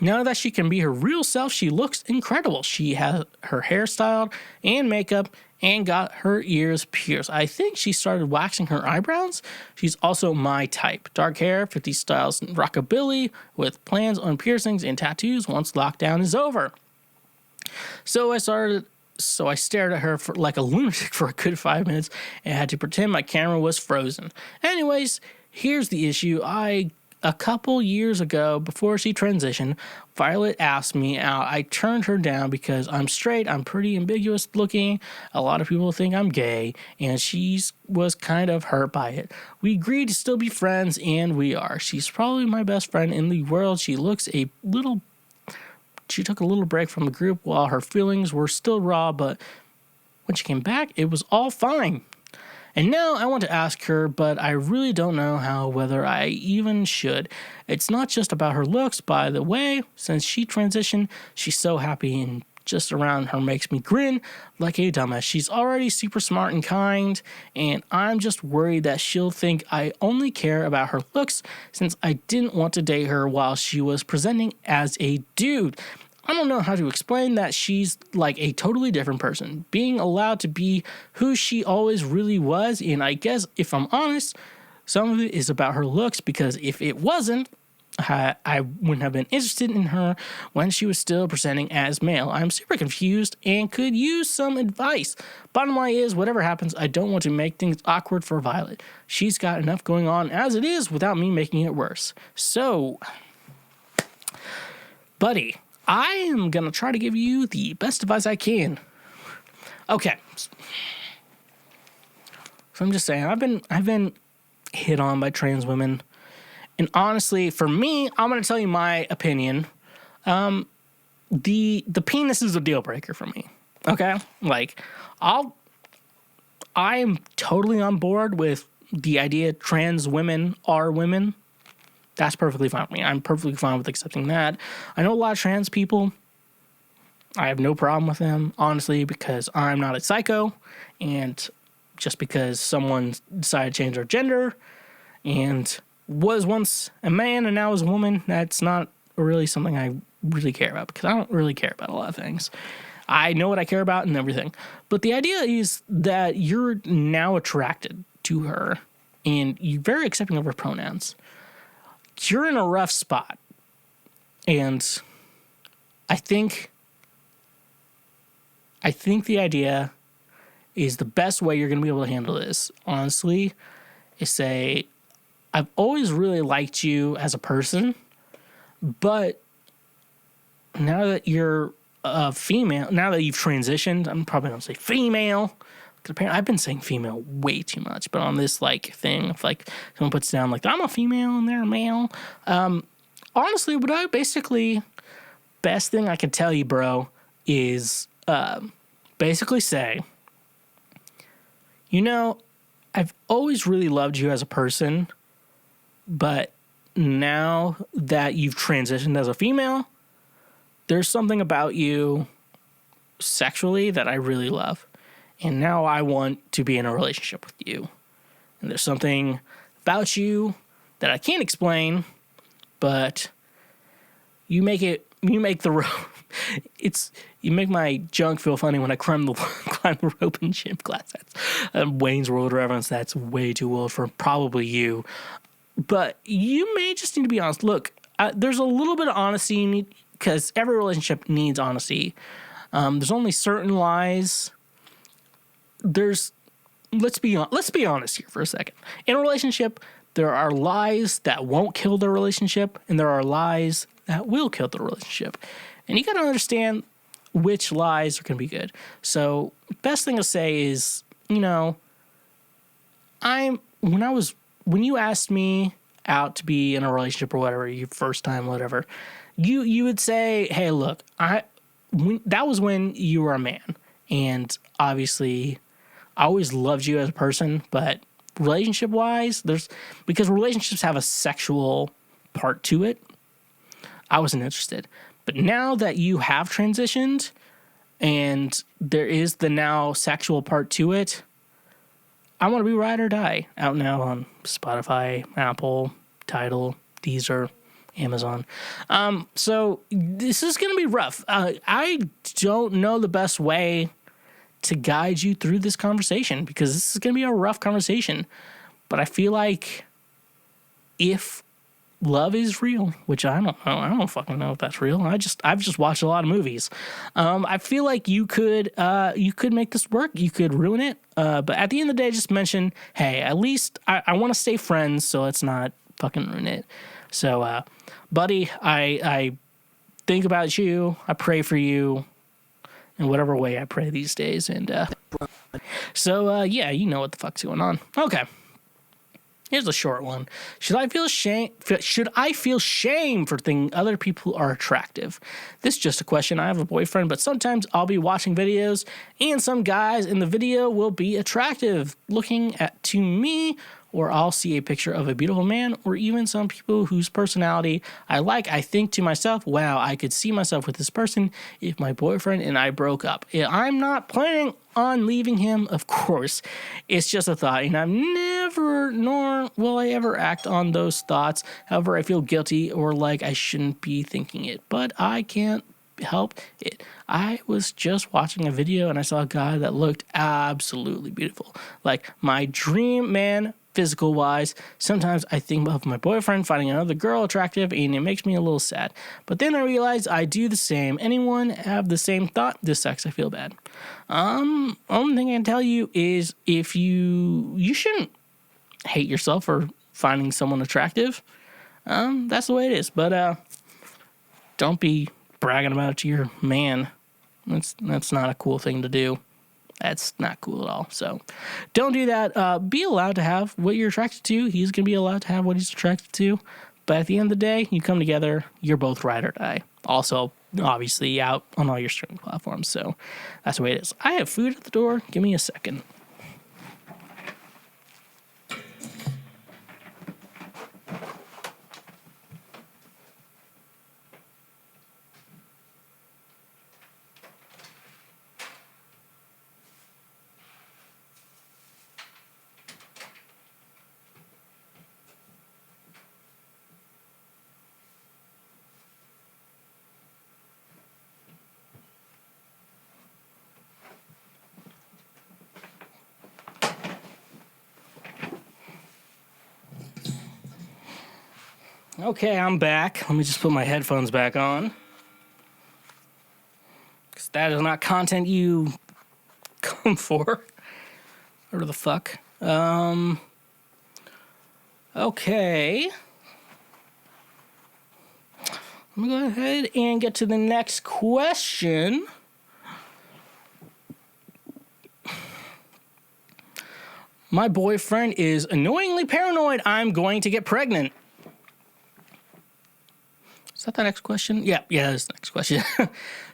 Now that she can be her real self, she looks incredible. She has her hair styled and makeup and got her ears pierced. I think she started waxing her eyebrows. She's also my type. Dark hair, 50s styles rockabilly with plans on piercings and tattoos once lockdown is over. So I stared at her like a lunatic for a good 5 minutes and had to pretend my camera was frozen. Anyways, Here's the issue. A couple years ago, before she transitioned, Violet asked me out. I turned her down because I'm straight, I'm pretty ambiguous looking, a lot of people think I'm gay, and she was kind of hurt by it. We agreed to still be friends, and we are. She's probably my best friend in the world. She took a little break from the group while her feelings were still raw, but when she came back, it was all fine. And now I want to ask her, but I really don't know whether I even should. It's not just about her looks, by the way. Since she transitioned, she's so happy, and just around her makes me grin like a dumbass. She's already super smart and kind, and I'm just worried that she'll think I only care about her looks since I didn't want to date her while she was presenting as a dude. I don't know how to explain that she's like a totally different person, being allowed to be who she always really was, and I guess, if I'm honest, some of it is about her looks, because if it wasn't, I wouldn't have been interested in her when she was still presenting as male. I'm super confused and could use some advice. Bottom line is, whatever happens, I don't want to make things awkward for Violet. She's got enough going on as it is without me making it worse. So, buddy, I am going to try to give you the best advice I can. Okay. So I'm just saying, I've been hit on by trans women. And honestly, for me, I'm going to tell you my opinion. The penis is a deal breaker for me. Okay? Like, I'm totally on board with the idea trans women are women. That's perfectly fine with me. I'm perfectly fine with accepting that. I know a lot of trans people. I have no problem with them, honestly, because I'm not a psycho. And just because someone decided to change their gender and was once a man and now is a woman, that's not really something I really care about, because I don't really care about a lot of things. I know what I care about and everything. But the idea is that you're now attracted to her and you're very accepting of her pronouns. You're in a rough spot. And I think the idea is the best way you're going to be able to handle this, honestly, is say, I've always really liked you as a person, but now that you're a female, now that you've transitioned, I'm probably going to say female, because apparently I've been saying female way too much, but on this like thing, if like someone puts down like I'm a female and they're a male, honestly, what I basically, best thing I can tell you, bro, is basically say, you know, I've always really loved you as a person, but now that you've transitioned as a female, there's something about you sexually that I really love. And now I want to be in a relationship with you. And there's something about you that I can't explain, but you make my junk feel funny when I climb the rope in gym class. That's Wayne's World reference. That's way too old for probably you. But you may just need to be honest. Look, there's a little bit of honesty you need, because every relationship needs honesty. There's only certain lies. Let's be honest here for a second. In a relationship, there are lies that won't kill the relationship, and there are lies that will kill the relationship. And you got to understand which lies are going to be good. So, best thing to say is, you know, when you asked me out to be in a relationship or whatever, your first time, whatever, you would say, hey, look, that was when you were a man. And obviously, I always loved you as a person, but relationship-wise, because relationships have a sexual part to it, I wasn't interested. But now that you have transitioned and there is the now sexual part to it, I want to be ride or die out now on Spotify, Apple, Tidal, Deezer, Amazon. So this is going to be rough. I don't know the best way to guide you through this conversation, because this is going to be a rough conversation. But I feel like if love is real, which I don't know. I don't fucking know if that's real. I've just watched a lot of movies. I feel like you could make this work. You could ruin it. But at the end of the day, just mention, hey, at least I want to stay friends, so let's not fucking ruin it. So, buddy, I think about you. I pray for you in whatever way I pray these days. And yeah, you know what the fuck's going on. Okay. Here's a short one. Should I feel shame for thinking other people are attractive? This is just a question. I have a boyfriend, but sometimes I'll be watching videos and some guys in the video will be attractive looking to me, or I'll see a picture of a beautiful man, or even some people whose personality I like. I think to myself, wow, I could see myself with this person if my boyfriend and I broke up. I'm not planning on leaving him, of course. It's just a thought, and I've never, nor will I ever act on those thoughts. However, I feel guilty or like I shouldn't be thinking it, but I can't help it. I was just watching a video and I saw a guy that looked absolutely beautiful. Like my dream man, physical wise. Sometimes I think of my boyfriend finding another girl attractive and it makes me a little sad. But then I realize I do the same. Anyone have the same thought? This sucks. I feel bad. Only thing I can tell you is if you shouldn't hate yourself for finding someone attractive. That's the way it is. But don't be bragging about it to your man. That's not a cool thing to do. That's not cool at all. So don't do that. Be allowed to have what you're attracted to. He's going to be allowed to have what he's attracted to. But at the end of the day, you come together, you're both ride or die. Also, obviously, out on all your streaming platforms. So that's the way it is. I have food at the door. Give me a second. Okay, I'm back. Let me just put my headphones back on. Because that is not content you come for. Or the fuck. Okay. Let me go ahead and get to the next question. My boyfriend is annoyingly paranoid I'm going to get pregnant. Is that the next question? Yeah, that's the next question.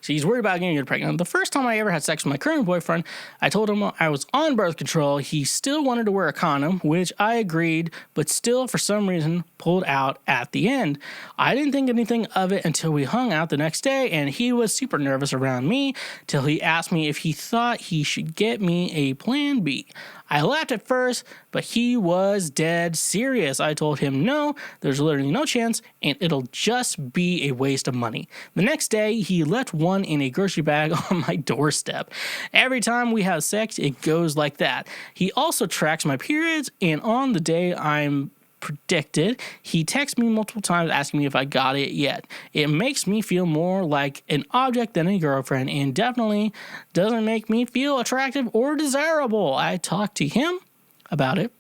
She's worried about getting pregnant. The first time I ever had sex with my current boyfriend, I told him I was on birth control. He still wanted to wear a condom, which I agreed, but still, for some reason, pulled out at the end. I didn't think anything of it until we hung out the next day, and he was super nervous around me till he asked me if he thought he should get me a plan B. I laughed at first, but he was dead serious. I told him no, there's literally no chance, and it'll just be a waste of money. The next day, he left one in a grocery bag on my doorstep. Every time we have sex, it goes like that. He also tracks my periods, and on the day I'm predicted, he texts me multiple times asking me if I got it yet. It makes me feel more like an object than a girlfriend, and definitely doesn't make me feel attractive or desirable. I talked to him about it,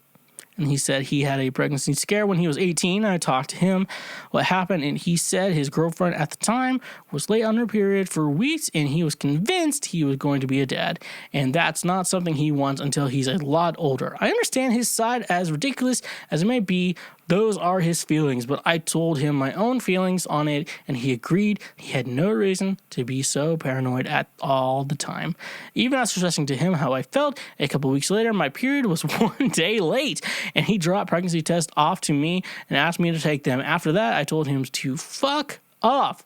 and he said he had a pregnancy scare when he was 18. I talked to him what happened, and he said his girlfriend at the time was late on her period for weeks, and he was convinced he was going to be a dad, and that's not something he wants until he's a lot older. I understand his side, as ridiculous as it may be. Those are his feelings, but I told him my own feelings on it, and he agreed. He had no reason to be so paranoid at all the time. Even after stressing to him how I felt, a couple weeks later, my period was 1 day late, and he dropped pregnancy tests off to me and asked me to take them. After that, I told him to fuck off.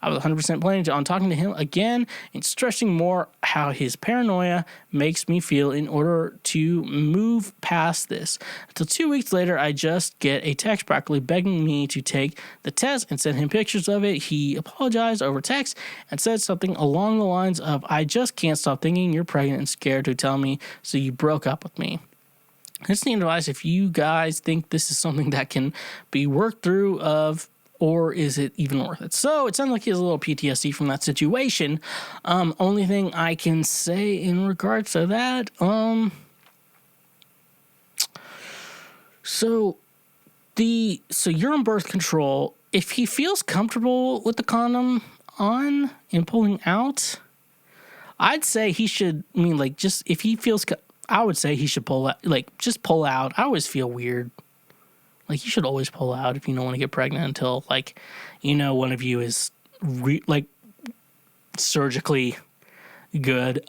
I was 100% planning on talking to him again and stressing more how his paranoia makes me feel in order to move past this. Until 2 weeks later, I just get a text practically begging me to take the test and send him pictures of it. He apologized over text and said something along the lines of, I just can't stop thinking you're pregnant and scared to tell me, so you broke up with me. just need advice if you guys think this is something that can be worked through or is it even worth it? So it sounds like he has a little PTSD from that situation. Only thing I can say in regards to that, so you're on birth control. If he feels comfortable with the condom on and pulling out, I'd say he should. I mean, like, just if he feels, I would say he should pull out. Like, just pull out. I always feel weird. Like, you should always pull out if you don't want to get pregnant until, like, one of you is surgically good.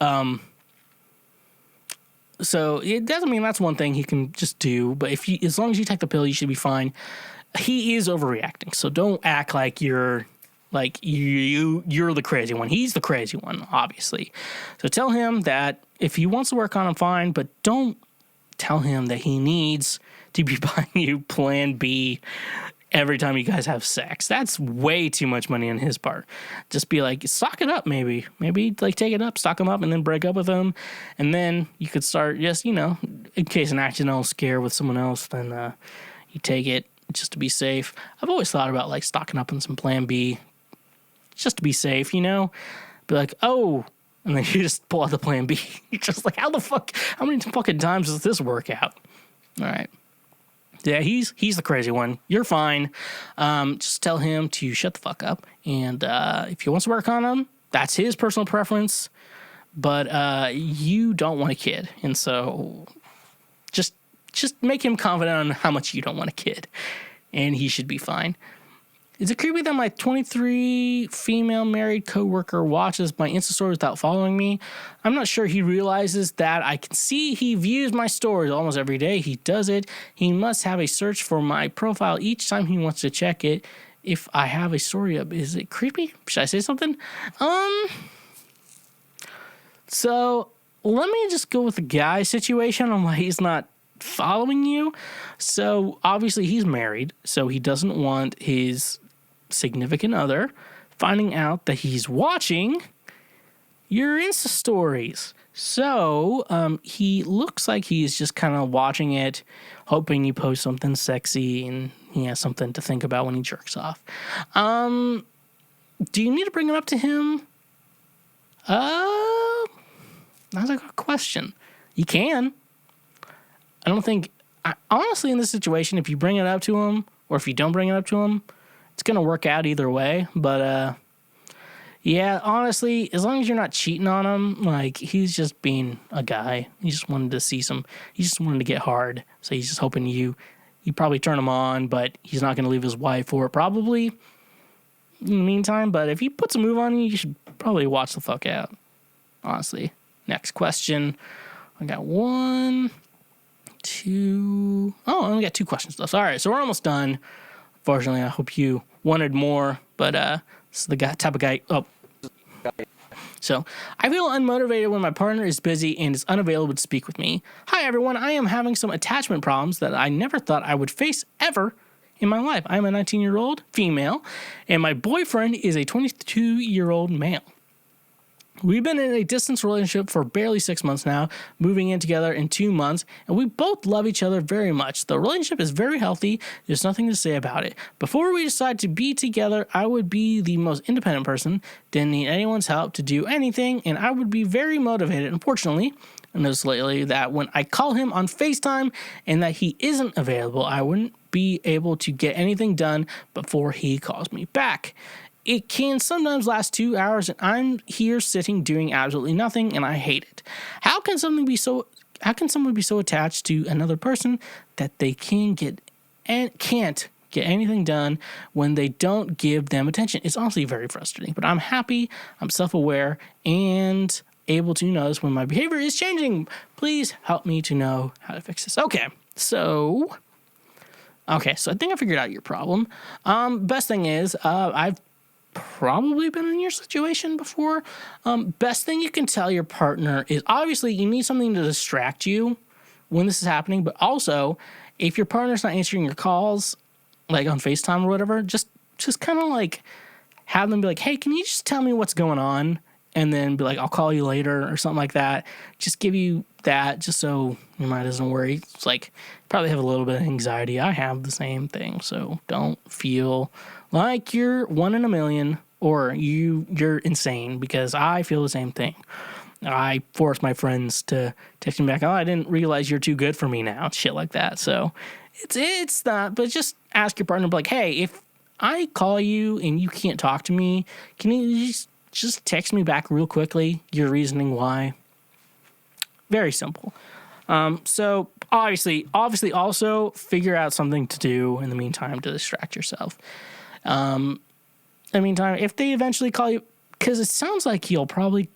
So it doesn't mean that's one thing he can just do. But as long as you take the pill, you should be fine. He is overreacting, so don't act like you're the crazy one. He's the crazy one, obviously. So tell him that if he wants to work on him, fine, but don't tell him that he needs to be buying you Plan B every time you guys have sex. That's way too much money on his part. Just be like, stock it up, maybe. Maybe, like, take it up, stock him up, and then break up with him. And then you could start, just, in case an accidental scare with someone else, then you take it just to be safe. I've always thought about, like, stocking up on some Plan B just to be safe, Be like, oh, and then you just pull out the Plan B. You're just like, how many fucking times does this work out? All right. Yeah, he's the crazy one. You're fine. Just tell him to shut the fuck up. And if he wants to work on him, that's his personal preference. But you don't want a kid. And so just make him confident on how much you don't want a kid. And he should be fine. Is it creepy that my 23 female married coworker watches my Insta stories without following me? I'm not sure he realizes that I can see he views my stories almost every day. He does it. He must have a search for my profile each time he wants to check it. If I have a story up, is it creepy? Should I say something? So let me just go with the guy situation on why he's not following you. So obviously he's married, so he doesn't want his significant other finding out that he's watching your Insta stories. So he looks like he's just kind of watching it, hoping you post something sexy and he has something to think about when he jerks off. Do you need to bring it up to him? That's a good question. You can. Honestly, in this situation, if you bring it up to him or if you don't bring it up to him, it's going to work out either way. But, yeah, honestly, as long as you're not cheating on him, like, he's just being a guy. He just wanted to he just wanted to get hard. So he's just hoping you probably turn him on, but he's not going to leave his wife for it probably in the meantime. But if he puts a move on you, you should probably watch the fuck out. Honestly. Next question. I got 1, 2. Oh, I only got 2 questions left. All right, so we're almost done. Fortunately, I hope you wanted more, but this is the type of guy. Oh. So, I feel unmotivated when my partner is busy and is unavailable to speak with me. Hi, everyone. I am having some attachment problems that I never thought I would face ever in my life. I'm a 19-year-old female, and my boyfriend is a 22-year-old male. We've been in a distance relationship for barely 6 months now, moving in together in 2 months, and we both love each other very much. The relationship is very healthy. There's nothing to say about it. Before we decided to be together, I would be the most independent person, didn't need anyone's help to do anything, and I would be very motivated. Unfortunately, I noticed lately that when I call him on FaceTime and that he isn't available, I wouldn't be able to get anything done before he calls me back. It can sometimes last 2 hours, and I'm here sitting doing absolutely nothing, and I hate it. How can someone be so attached to another person that they can't get anything done when they don't give them attention? It's honestly very frustrating, but I'm happy, I'm self-aware, and able to notice when my behavior is changing. Please help me to know how to fix this. Okay, so I think I figured out your problem. Best thing is, I've probably been in your situation before. Best thing you can tell your partner is obviously you need something to distract you when this is happening, but also if your partner's not answering your calls, like on FaceTime or whatever, just kind of like have them be like, hey, can you just tell me what's going on? and then be like, I'll call you later or something like that. Just give you that just so your mind doesn't worry. It's like you probably have a little bit of anxiety. I have the same thing, so don't feel like you're one in a million or you're insane, because I feel the same thing. I force my friends to text me back, oh, I didn't realize you're too good for me now, shit like that. So it's not, but just ask your partner, like, hey, if I call you and you can't talk to me, can you just text me back real quickly your reasoning why? Very simple. So obviously also figure out something to do in the meantime to distract yourself. In the meantime, if they eventually call you, because it sounds like he'll probably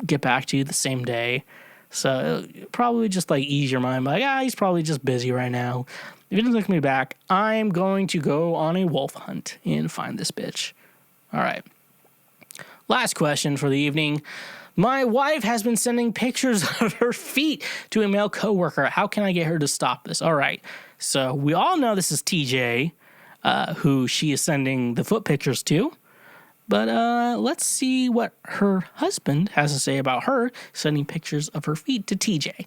get back to you the same day. So probably just like ease your mind, like, he's probably just busy right now. If he doesn't look me back, I'm going to go on a wolf hunt and find this bitch. All right. Last question for the evening. My wife has been sending pictures of her feet to a male coworker. How can I get her to stop this? All right. So we all know this is TJ, who she is sending the foot pictures to. But let's see what her husband has to say about her sending pictures of her feet to TJ.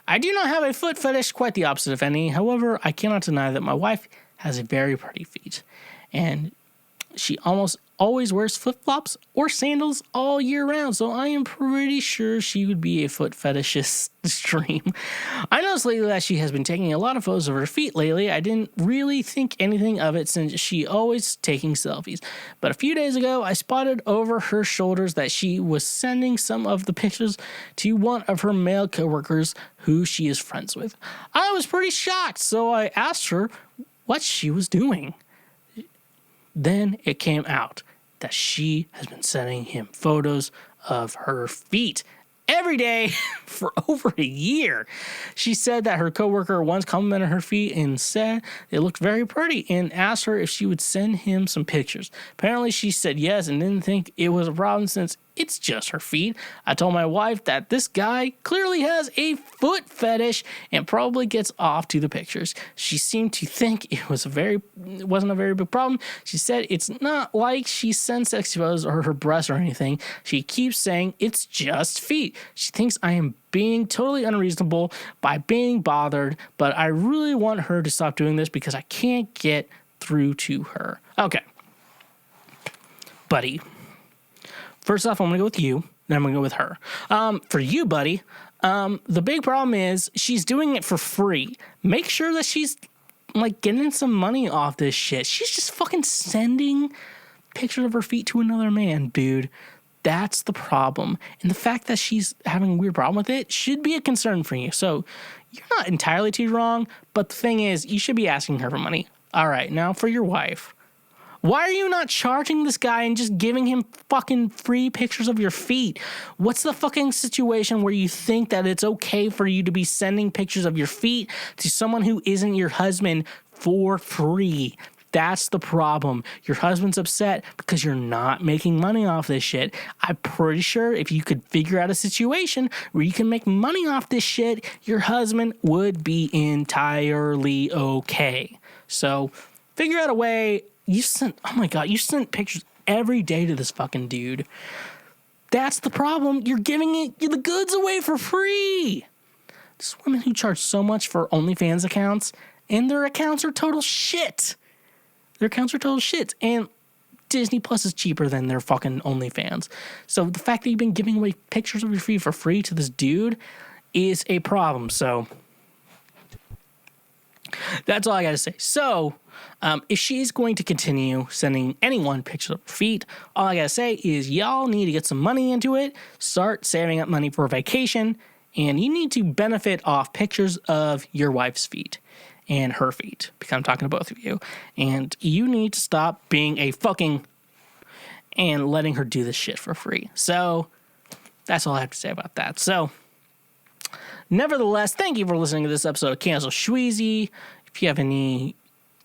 I do not have a foot fetish, quite the opposite, if any. However, I cannot deny that my wife has a very pretty feet, and she almost always wears flip-flops or sandals all year round, so I am pretty sure she would be a foot fetishist extreme. I noticed lately that she has been taking a lot of photos of her feet lately. I didn't really think anything of it since she always taking selfies. But a few days ago, I spotted over her shoulders that she was sending some of the pictures to one of her male coworkers who she is friends with. I was pretty shocked, so I asked her what she was doing. Then it came out that she has been sending him photos of her feet every day for over a year. She said that her coworker once complimented her feet and said they looked very pretty and asked her if she would send him some pictures. Apparently she said yes and didn't think it was a problem since it's just her feet. I told my wife that this guy clearly has a foot fetish and probably gets off to the pictures. She seemed to think it wasn't a very big problem. She said it's not like she sends sexy photos or her breasts or anything. She keeps saying it's just feet. She thinks I am being totally unreasonable by being bothered, but I really want her to stop doing this because I can't get through to her. Okay. Buddy. First off, I'm going to go with you, then I'm going to go with her. For you, buddy, the big problem is she's doing it for free. Make sure that she's, like, getting some money off this shit. She's just fucking sending pictures of her feet to another man, dude. That's the problem. And the fact that she's having a weird problem with it should be a concern for you. So you're not entirely too wrong, but the thing is, you should be asking her for money. All right, now for your wife. Why are you not charging this guy and just giving him fucking free pictures of your feet? What's the fucking situation where you think that it's okay for you to be sending pictures of your feet to someone who isn't your husband for free? That's the problem. Your husband's upset because you're not making money off this shit. I'm pretty sure if you could figure out a situation where you can make money off this shit, your husband would be entirely okay. So figure out a way. You sent pictures every day to this fucking dude. That's the problem. You're giving the goods away for free. There's women who charge so much for OnlyFans accounts, and their accounts are total shit. And Disney Plus is cheaper than their fucking OnlyFans. So the fact that you've been giving away pictures of your feet for free to this dude is a problem. So that's all I got to say. So if she's going to continue sending anyone pictures of her feet, all I got to say is y'all need to get some money into it, start saving up money for a vacation, and you need to benefit off pictures of your wife's feet and her feet, because I'm talking to both of you. And you need to stop being a fucking and letting her do this shit for free. So that's all I have to say about that. So nevertheless, thank you for listening to this episode of Cancel Schweezy. If you have any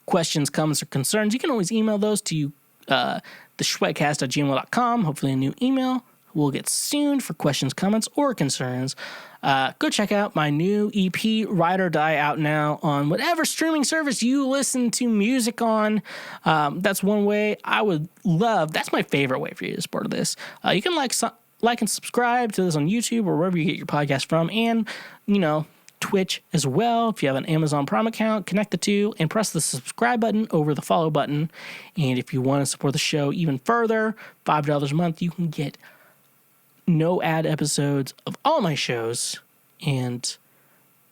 questions, comments, or concerns, you can always email those to theshwedcast@gmail.com. Hopefully a new email will get soon for questions, comments, or concerns. Go check out my new EP, Ride or Die, out now on whatever streaming service you listen to music on. That's one way I would love. That's my favorite way for you to support this. You can like and subscribe to this on YouTube or wherever you get your podcast from, and Twitch as well. If you have an Amazon Prime account, connect the two and press the subscribe button over the follow button. And if you want to support the show even further, $5 a month, you can get no ad episodes of all my shows and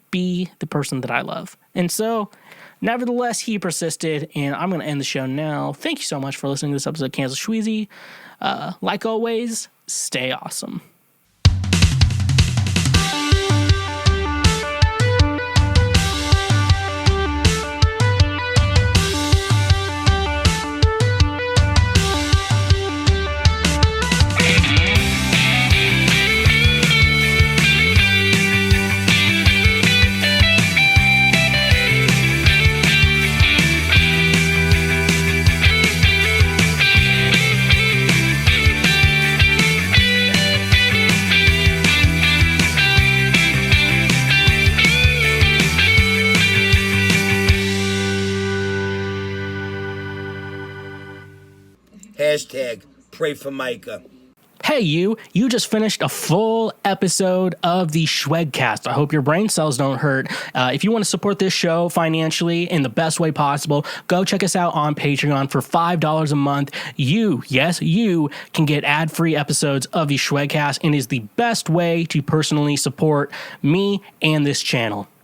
be the person that I love. And so, nevertheless, he persisted, and I'm going to end the show now. Thank you so much for listening to this episode of Kansas Schweezy. Like always, stay awesome. Hashtag pray for Micah. Hey, you just finished a full episode of the Schwegcast. I hope your brain cells don't hurt. If you want to support this show financially in the best way possible, go check us out on Patreon for $5 a month. You can get ad-free episodes of the Schwegcast, and is the best way to personally support me and this channel.